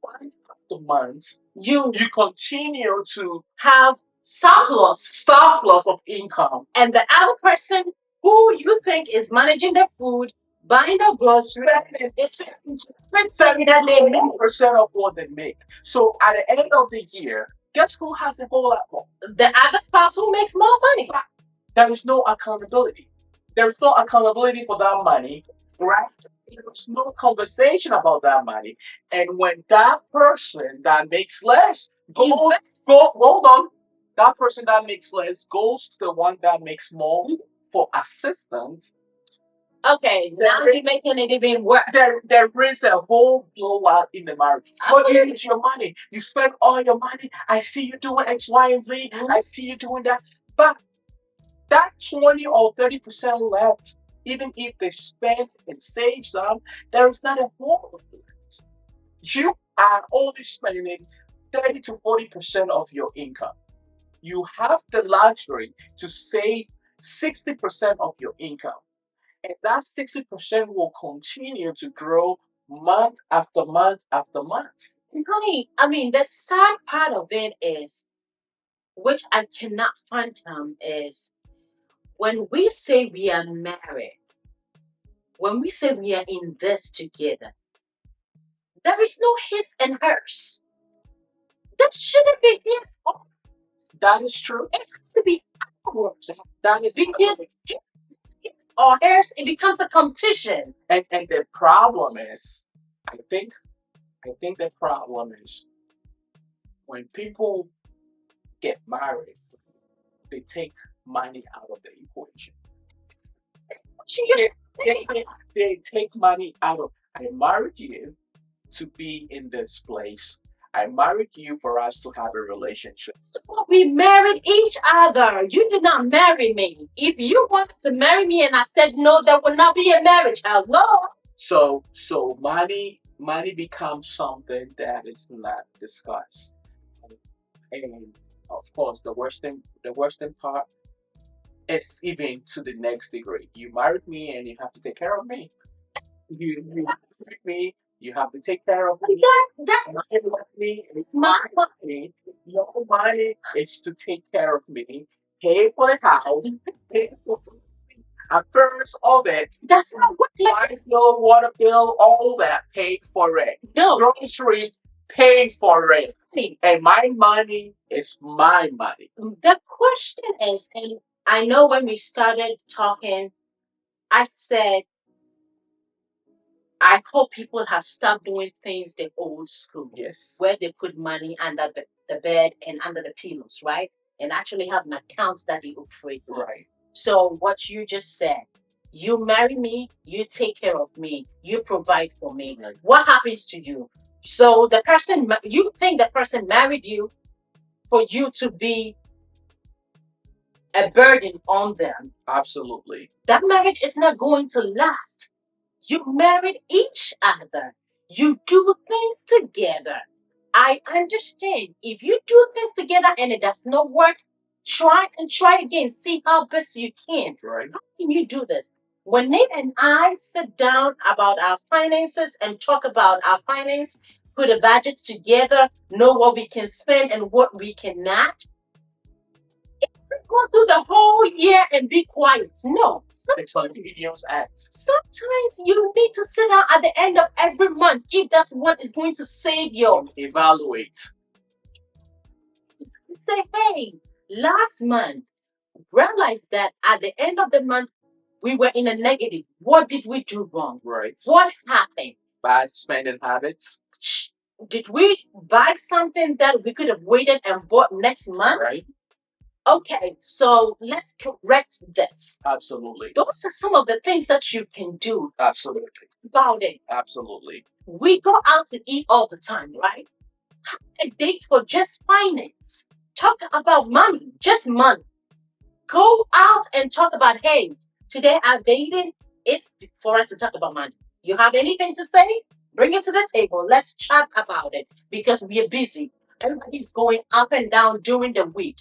Speaker 1: month after month, you continue to have surplus of income, and the other person who you think is managing the food, buying the groceries, is 70% of what they make. So at the end of the year, guess who has a whole lot more? The other spouse who makes more money. But there is no accountability. There's no accountability for that money, right? There's no conversation about that money. And when that person that makes less hold on, that person that makes less goes to the one that makes more for assistance. Okay, now you're making it even worse. There is a whole blowout in the marriage. But you need your money. You spend all your money. I see you doing X, Y, and Z. I see you doing that. But that 20 or 30% left, even if they spend and save some, there is not a whole left. You are only spending 30 to 40% of your income. You have the luxury to save 60% of your income. And that 60% will continue to grow month after month after month. Honey, I mean, the sad part of it is, which I cannot fathom, is when we say we are married, when we say we are in this together, there is no his and hers. That shouldn't be his or hers. That is true. It has to be ours. That is because it's his or hers, it becomes a competition. And the problem is, I think the problem is when people get married, they take money out of the equation. They take money out of. I married you to be in this place. I married you for us to have a relationship. So we married each other. You did not marry me. If you wanted to marry me and I said no, there would not be a marriage. Hello. So money becomes something that is not discussed. And of course, the worst thing part is even to the next degree. You married me and you have to take care of me. You married me. You have to take care of me. That's money. It's my money. Your money is to take care of me. Pay for the house. Pay for a first of it. That's not what light bill, water bill, all that paid for it. No. Grocery paid for it. And my money is my money. The question is, and I know when we started talking, I said, I hope people have stopped doing things the old school. Yes. Where they put money under the bed and under the pillows, right? And actually have an account that you operate with. Right. So what you just said, you marry me, you take care of me, you provide for me. Right. What happens to you? So the person, you think the person married you for you to be a burden on them. Absolutely. That marriage is not going to last. You married each other. You do things together. I understand. If you do things together and it does not work, try again. See how best you can. Right. How can you do this? When Nate and I sit down about our finances and talk about our finance, put a budget together, know what we can spend and what we cannot, go through the whole year and be quiet. No. Sometimes you need to sit down at the end of every month if that's what is going to save you. Evaluate. Say, hey, last month, realize that at the end of the month, we were in a negative. What did we do wrong? Right. What happened? Bad spending habits. Did we buy something that we could have waited and bought next month? Right.
Speaker 2: Okay, so let's correct this.
Speaker 1: Absolutely.
Speaker 2: Those are some of the things that you can do.
Speaker 1: Absolutely.
Speaker 2: About it.
Speaker 1: Absolutely.
Speaker 2: We go out to eat all the time, right? Have a date for just finance. Talk about money, just money. Go out and talk about, hey, today our dating is for us to talk about money. You have anything to say? Bring it to the table. Let's chat about it because we are busy. Everybody's going up and down during the week.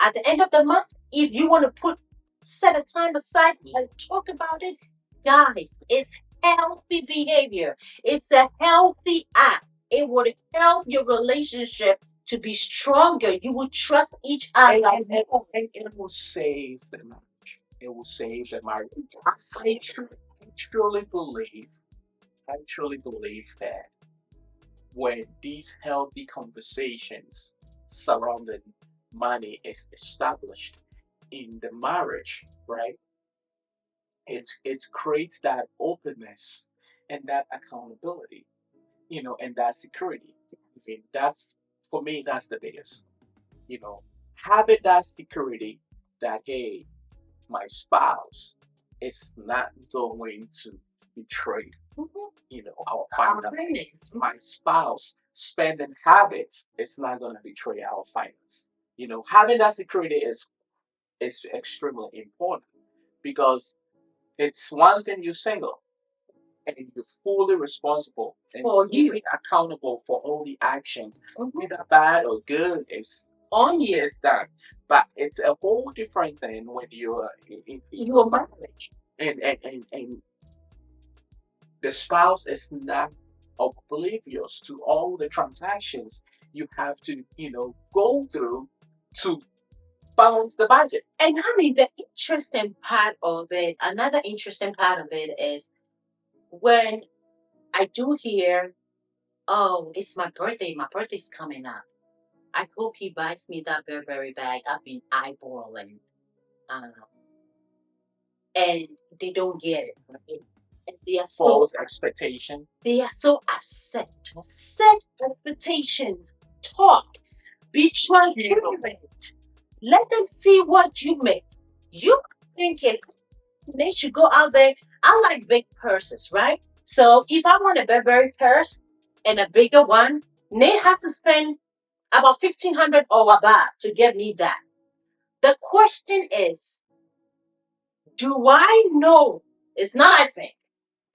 Speaker 2: At the end of the month, if you want to set a time aside and talk about it, guys, it's healthy behavior. It's a healthy act. It would help your relationship to be stronger. You will trust each other.
Speaker 1: And it will save the marriage. It will save the marriage. I truly believe, I truly believe that when these healthy conversations surrounding money is established in the marriage, right? It creates that openness and that accountability, and that security. I mean, that's for me, that's the biggest. Having that security that hey, my spouse is not going to betray, our finance. My spouse spending habits is not going to betray our finance. Having that security is extremely important because it's one thing you're single and you're fully responsible and
Speaker 2: For you.
Speaker 1: fully accountable for all the actions, whether bad or good, is
Speaker 2: On you.
Speaker 1: is done. But it's a whole different thing when you're in
Speaker 2: You're marriage.
Speaker 1: and the spouse is not oblivious to all the transactions you have to, go through to balance the budget.
Speaker 2: And honey, the interesting part of it, another interesting part of it is when I do hear, oh, it's my birthday. My birthday's coming up. I hope he buys me that Burberry bag. I've been eyeballing. Um, and they don't get it. Right? And they are
Speaker 1: False expectation.
Speaker 2: They are so upset. Set expectations. Talk. Be transparent. Let them see what you make. You thinking they should go out there. I like big purses, right? So if I want a Burberry purse and a bigger one, Nate has to spend about 1,500 or above to get me that. The question is, do I know? It's not I think.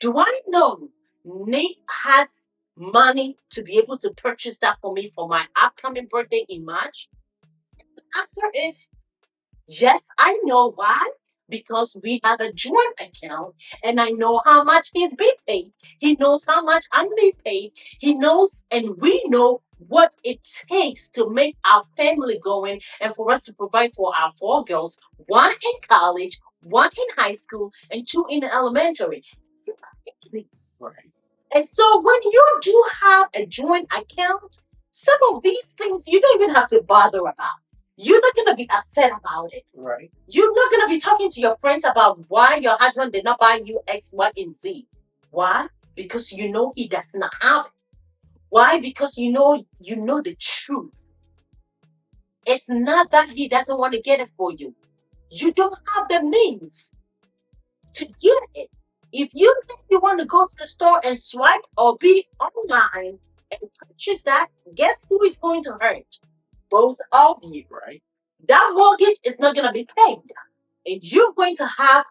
Speaker 2: Do I know Nate has money to be able to purchase that for me for my upcoming birthday in March? The answer is yes, I know why. Because we have a joint account and I know how much he's being paid. He knows how much I'm being paid. He knows and we know what it takes to make our family going and for us to provide for our four girls, one in college, one in high school, and two in elementary. It's not easy.
Speaker 1: Right.
Speaker 2: And so when you do have a joint account, some of these things you don't even have to bother about. You're not going to be upset about it.
Speaker 1: Right.
Speaker 2: You're not going to be talking to your friends about why your husband did not buy you X, Y, and Z. Why? Because you know he does not have it. Why? Because you know the truth. It's not that he doesn't want to get it for you. You don't have the means to get it. If you think you want to go to the store and swipe or be online and purchase that, guess who is going to hurt? Both of you.
Speaker 1: Right.
Speaker 2: That mortgage is not going to be paid. And you're going to have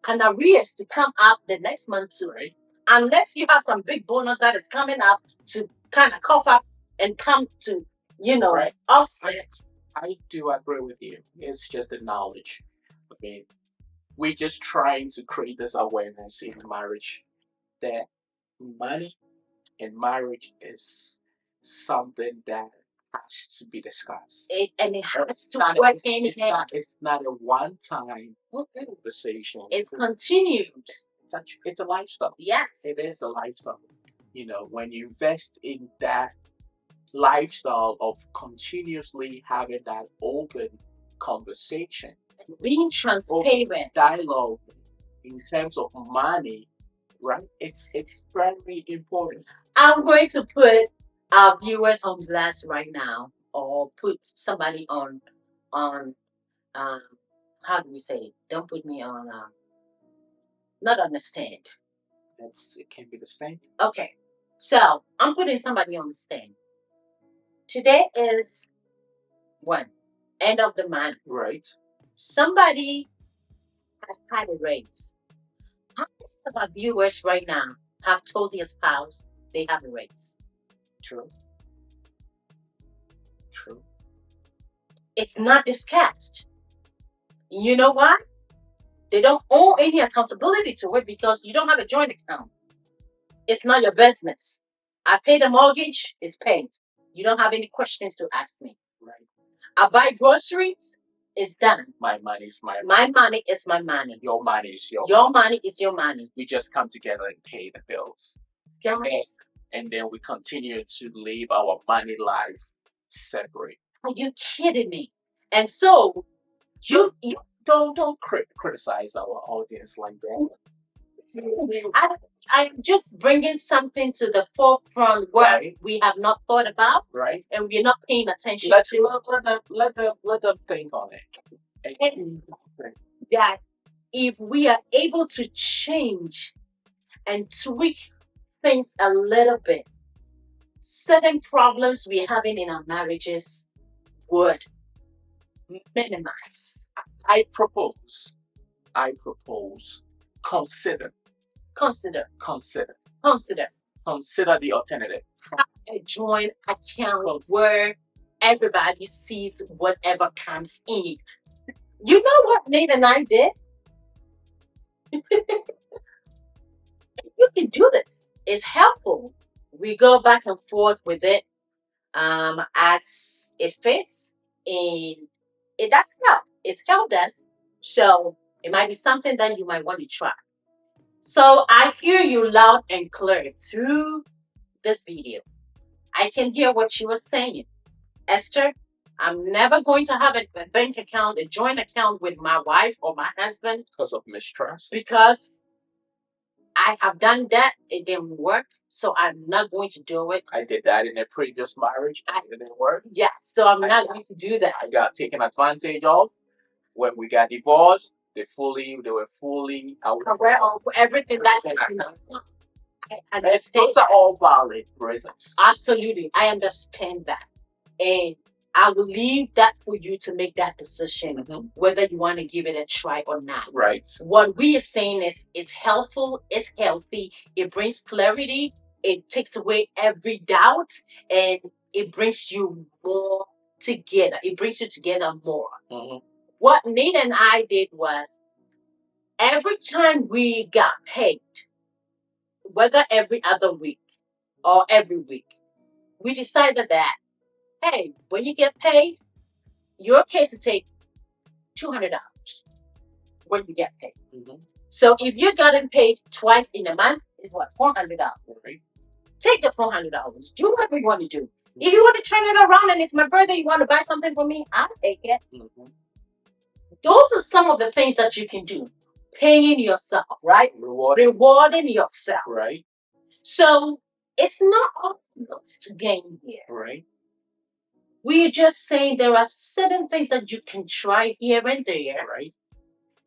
Speaker 2: an arrears to come up the next month too.
Speaker 1: Right.
Speaker 2: Unless you have some big bonus that is coming up to kind of cough up and come to,
Speaker 1: Right.
Speaker 2: offset.
Speaker 1: I do agree with you. It's just the knowledge. I mean, we're just trying to create this awareness in marriage that money in marriage is something that has to be discussed.
Speaker 2: And it has to
Speaker 1: Not,
Speaker 2: work
Speaker 1: it's,
Speaker 2: in
Speaker 1: it's not, it's not a one-time conversation.
Speaker 2: It continues.
Speaker 1: It's a lifestyle.
Speaker 2: Yes.
Speaker 1: It is a lifestyle. When you invest in that lifestyle of continuously having that open conversation,
Speaker 2: Being transparent.
Speaker 1: dialogue in terms of money, right? It's very important.
Speaker 2: I'm going to put our viewers on blast right now or put somebody on on how do we say it? Don't put me on not understand.
Speaker 1: It can be the same.
Speaker 2: Okay. So I'm putting somebody on the stand. Today is when? End of the month.
Speaker 1: Right.
Speaker 2: Somebody has had a raise. How many of our viewers right now have told their spouse they have a raise?
Speaker 1: True. True.
Speaker 2: It's not discussed. You know why? They don't owe any accountability to it because you don't have a joint account. It's not your business. I pay the mortgage, it's paid. You don't have any questions to ask me.
Speaker 1: Right.
Speaker 2: I buy groceries, it's done.
Speaker 1: My money is my
Speaker 2: money is my money.
Speaker 1: Your money is
Speaker 2: your money is your money.
Speaker 1: We just come together and pay the bills.
Speaker 2: Guys,
Speaker 1: and then we continue to live our money life separate.
Speaker 2: Are you kidding me? And so you
Speaker 1: don't criticize our audience like that.
Speaker 2: I'm just bringing something to the forefront where we have not thought about,
Speaker 1: right?
Speaker 2: And we're not paying attention
Speaker 1: to. Let them think on it.
Speaker 2: And that if we are able to change and tweak things a little bit, certain problems we're having in our marriages would minimize.
Speaker 1: I propose. Consider the alternative.
Speaker 2: A joint account where everybody sees whatever comes in. You know what Nate and I did? You can do this. It's helpful. We go back and forth with it as it fits, and it does help. It's helped us. So it might be something that you might want to try. So I hear you loud and clear through this video. I can hear what you were saying. Esther, I'm never going to have a bank account, a joint account with my wife or my husband.
Speaker 1: Because of mistrust?
Speaker 2: Because I have done that. It didn't work. So I'm not going to do it.
Speaker 1: I did that in a previous marriage. It didn't work.
Speaker 2: Yes. So I'm not going to do that.
Speaker 1: I got taken advantage of. When we got divorced, they were fully
Speaker 2: aware of everything that's and
Speaker 1: those are all valid reasons.
Speaker 2: Absolutely. I understand that. And I will leave that for you to make that decision, whether you want to give it a try or not.
Speaker 1: Right.
Speaker 2: What we are saying is it's helpful, it's healthy, it brings clarity, it takes away every doubt, and it brings you more together. It brings you together more. What Nate and I did was every time we got paid, whether every other week or every week, we decided that, hey, when you get paid, you're okay to take $200 when you get paid. So if you're getting paid twice in a month, is what, $400. Right. Take the $400. Do whatever you want to do. If you want to turn it around and it's my birthday, you want to buy something for me, I'll take it. Those are some of the things that you can do. Paying yourself, right? Rewarding yourself.
Speaker 1: Right.
Speaker 2: So it's not all to gain here.
Speaker 1: Right.
Speaker 2: We're just saying there are certain things that you can try here and there.
Speaker 1: Right.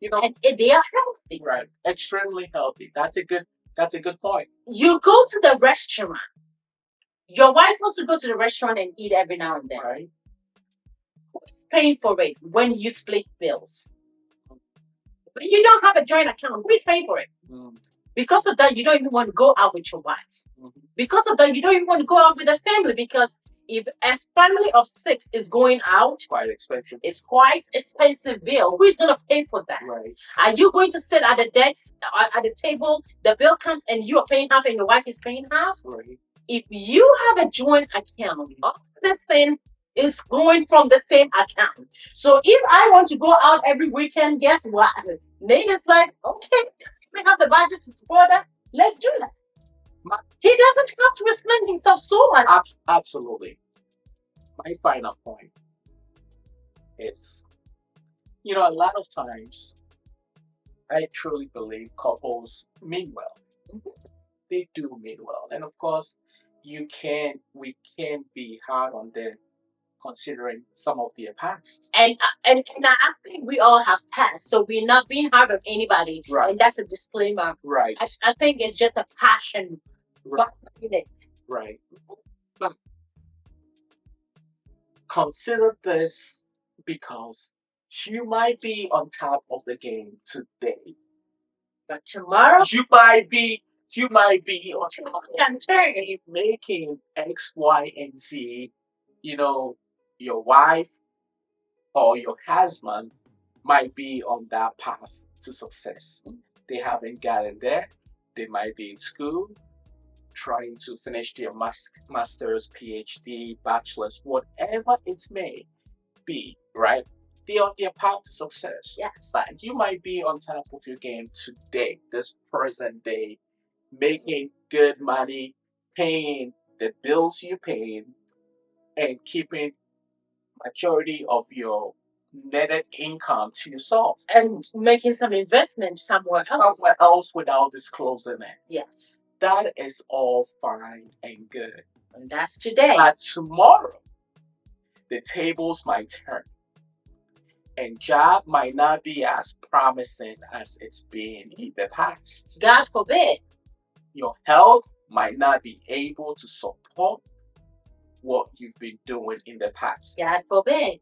Speaker 2: And they are healthy.
Speaker 1: Right. Extremely healthy. That's a good point.
Speaker 2: You go to the restaurant. Your wife wants to go to the restaurant and eat every now and then.
Speaker 1: Right.
Speaker 2: Who's paying for it when you split bills? When you don't have a joint account, who's paying for it? Because of that, you don't even want to go out with your wife. Because of that, you don't even want to go out with a family, because if a family of 6 is going out,
Speaker 1: quite expensive.
Speaker 2: It's quite expensive bill. Who's going to pay for that?
Speaker 1: Right.
Speaker 2: Are you going to sit at the desk, at the table, the bill comes and you are paying half and your wife is paying half?
Speaker 1: Right.
Speaker 2: If you have a joint account, all this thing is going from the same account. So if I want to go out every weekend, guess what? Nate is like, okay, we have the budget to support that. Let's do that. He doesn't have to explain himself so much.
Speaker 1: Absolutely. My final point is, a lot of times, I truly believe couples mean well. They do mean well. And of course, we can't be hard on them considering some of their past.
Speaker 2: And I think we all have past, so we're not being hard on anybody.
Speaker 1: Right.
Speaker 2: And that's a disclaimer.
Speaker 1: Right.
Speaker 2: I think it's just a passion.
Speaker 1: Right.
Speaker 2: behind it.
Speaker 1: Right. But consider this, because you might be on top of the game today,
Speaker 2: But tomorrow,
Speaker 1: you might be on top of the game making X, Y, and Z. You know, your wife or your husband might be on that path to success. They haven't gotten there. They might be in school, trying to finish their master's, PhD, bachelor's, whatever it may be, right? They're on their path to success.
Speaker 2: yes.
Speaker 1: But you might be on top of your game today, this present day, making good money, paying the bills you're paying, and keeping majority of your netted income to yourself.
Speaker 2: And making some investment somewhere else.
Speaker 1: Somewhere else without disclosing it.
Speaker 2: Yes.
Speaker 1: That is all fine and good.
Speaker 2: And that's today.
Speaker 1: But tomorrow, the tables might turn. And job might not be as promising as it's been in the past.
Speaker 2: God forbid.
Speaker 1: Your health might not be able to support what you've been doing in the past.
Speaker 2: God forbid.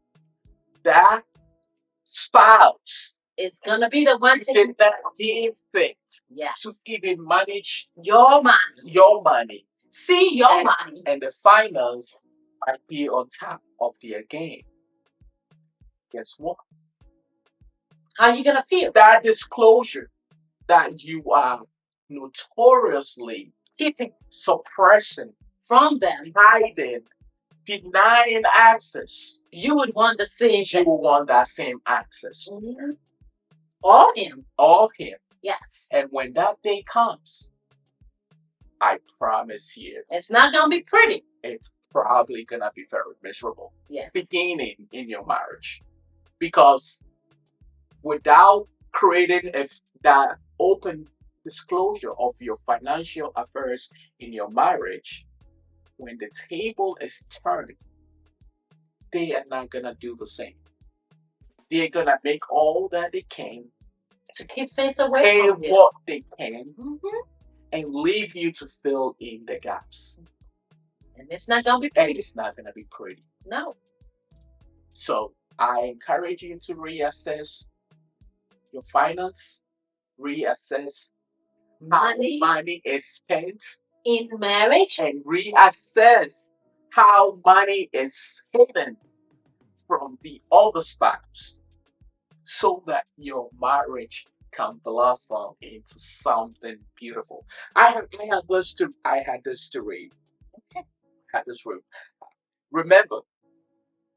Speaker 1: That spouse
Speaker 2: is gonna be the one to
Speaker 1: did that deem fit
Speaker 2: yeah.
Speaker 1: to even manage
Speaker 2: your money. See your money.
Speaker 1: And the finance might be on top of their game. Guess what?
Speaker 2: How are you gonna feel?
Speaker 1: That disclosure that you are notoriously
Speaker 2: keeping,
Speaker 1: suppressing
Speaker 2: from them,
Speaker 1: hiding, denying access.
Speaker 2: You would want the same.
Speaker 1: You would want that same access.
Speaker 2: Mm-hmm. Or him.
Speaker 1: Or him.
Speaker 2: Yes.
Speaker 1: And when that day comes, I promise you,
Speaker 2: it's not gonna be pretty.
Speaker 1: It's probably gonna be very miserable.
Speaker 2: Yes.
Speaker 1: Beginning in your marriage, because without creating that open disclosure of your financial affairs in your marriage, when the table is turned, they are not gonna do the same. They're gonna make all that they can
Speaker 2: to keep things away from you.
Speaker 1: What they can, and leave you to fill in the gaps.
Speaker 2: And it's not gonna be pretty.
Speaker 1: And it's not gonna be pretty.
Speaker 2: No.
Speaker 1: So I encourage you to reassess your finance, reassess how money is spent
Speaker 2: in marriage,
Speaker 1: and reassess how money is hidden from the other spouse, so that your marriage can blossom into something beautiful. I had this to read.
Speaker 2: Okay.
Speaker 1: Had this read. Remember,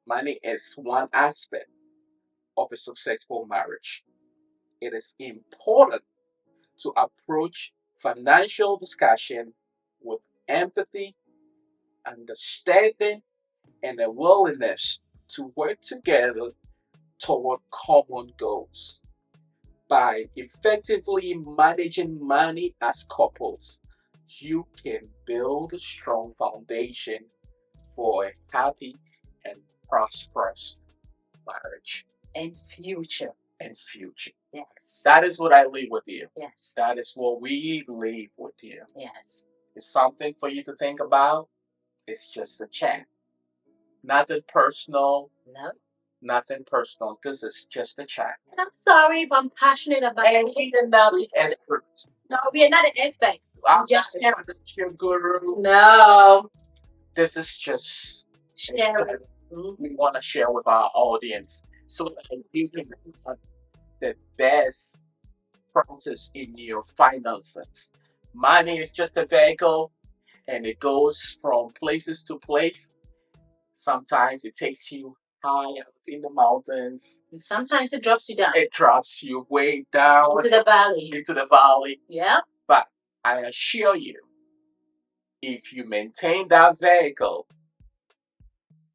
Speaker 1: money is one aspect of a successful marriage. It is important to approach financial discussion with empathy, understanding, and a willingness to work together toward common goals. By effectively managing money as couples, you can build a strong foundation for a happy and prosperous marriage
Speaker 2: and future. Yes.
Speaker 1: That is what I leave with you.
Speaker 2: Yes.
Speaker 1: That is what we leave with you.
Speaker 2: Yes.
Speaker 1: It's something for you to think about. It's just a chat. Nothing personal.
Speaker 2: No.
Speaker 1: Nothing personal. This is just a chat.
Speaker 2: And I'm sorry if I'm passionate about
Speaker 1: it. And we are not the experts.
Speaker 2: No, we are not an expert.
Speaker 1: I'm just your guru.
Speaker 2: No.
Speaker 1: This is just
Speaker 2: sharing.
Speaker 1: We want to share with our audience, so that you can the best practice in your finances. Money is just a vehicle, and it goes from places to place. Sometimes it takes you high up in the mountains.
Speaker 2: And sometimes it drops you down.
Speaker 1: It drops you way down
Speaker 2: into the valley. Yeah.
Speaker 1: But I assure you, if you maintain that vehicle,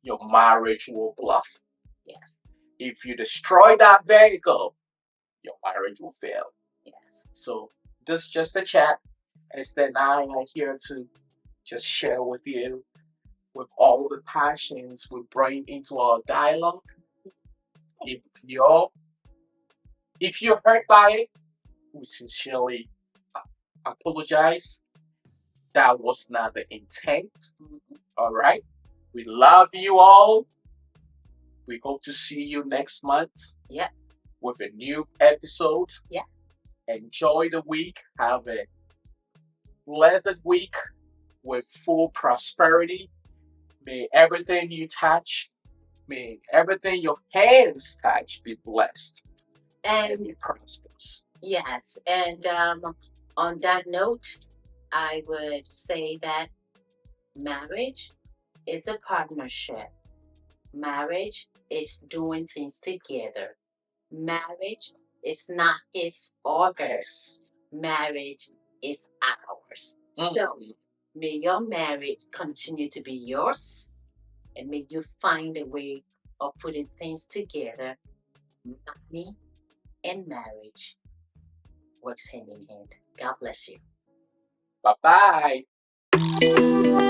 Speaker 1: your marriage will blossom.
Speaker 2: Yes.
Speaker 1: If you destroy that vehicle, your marriage will fail.
Speaker 2: Yes.
Speaker 1: So this is just a chat. Esther and I are here to just share with you with all the passions we bring into our dialogue. If you're if you're hurt by it, we sincerely apologize. That was not the intent. All right. We love you all. We hope to see you next month.
Speaker 2: Yeah.
Speaker 1: With a new episode.
Speaker 2: Yeah.
Speaker 1: Enjoy the week. Have a blessed week with full prosperity. May everything you touch, may everything your hands touch be blessed and be prosperous.
Speaker 2: Yes, and on that note, I would say that marriage is a partnership. Marriage is doing things together. Marriage is not his or hers. Marriage is ours. So may your marriage continue to be yours, and may you find a way of putting things together. Money and marriage works hand in hand. God bless you.
Speaker 1: Bye bye.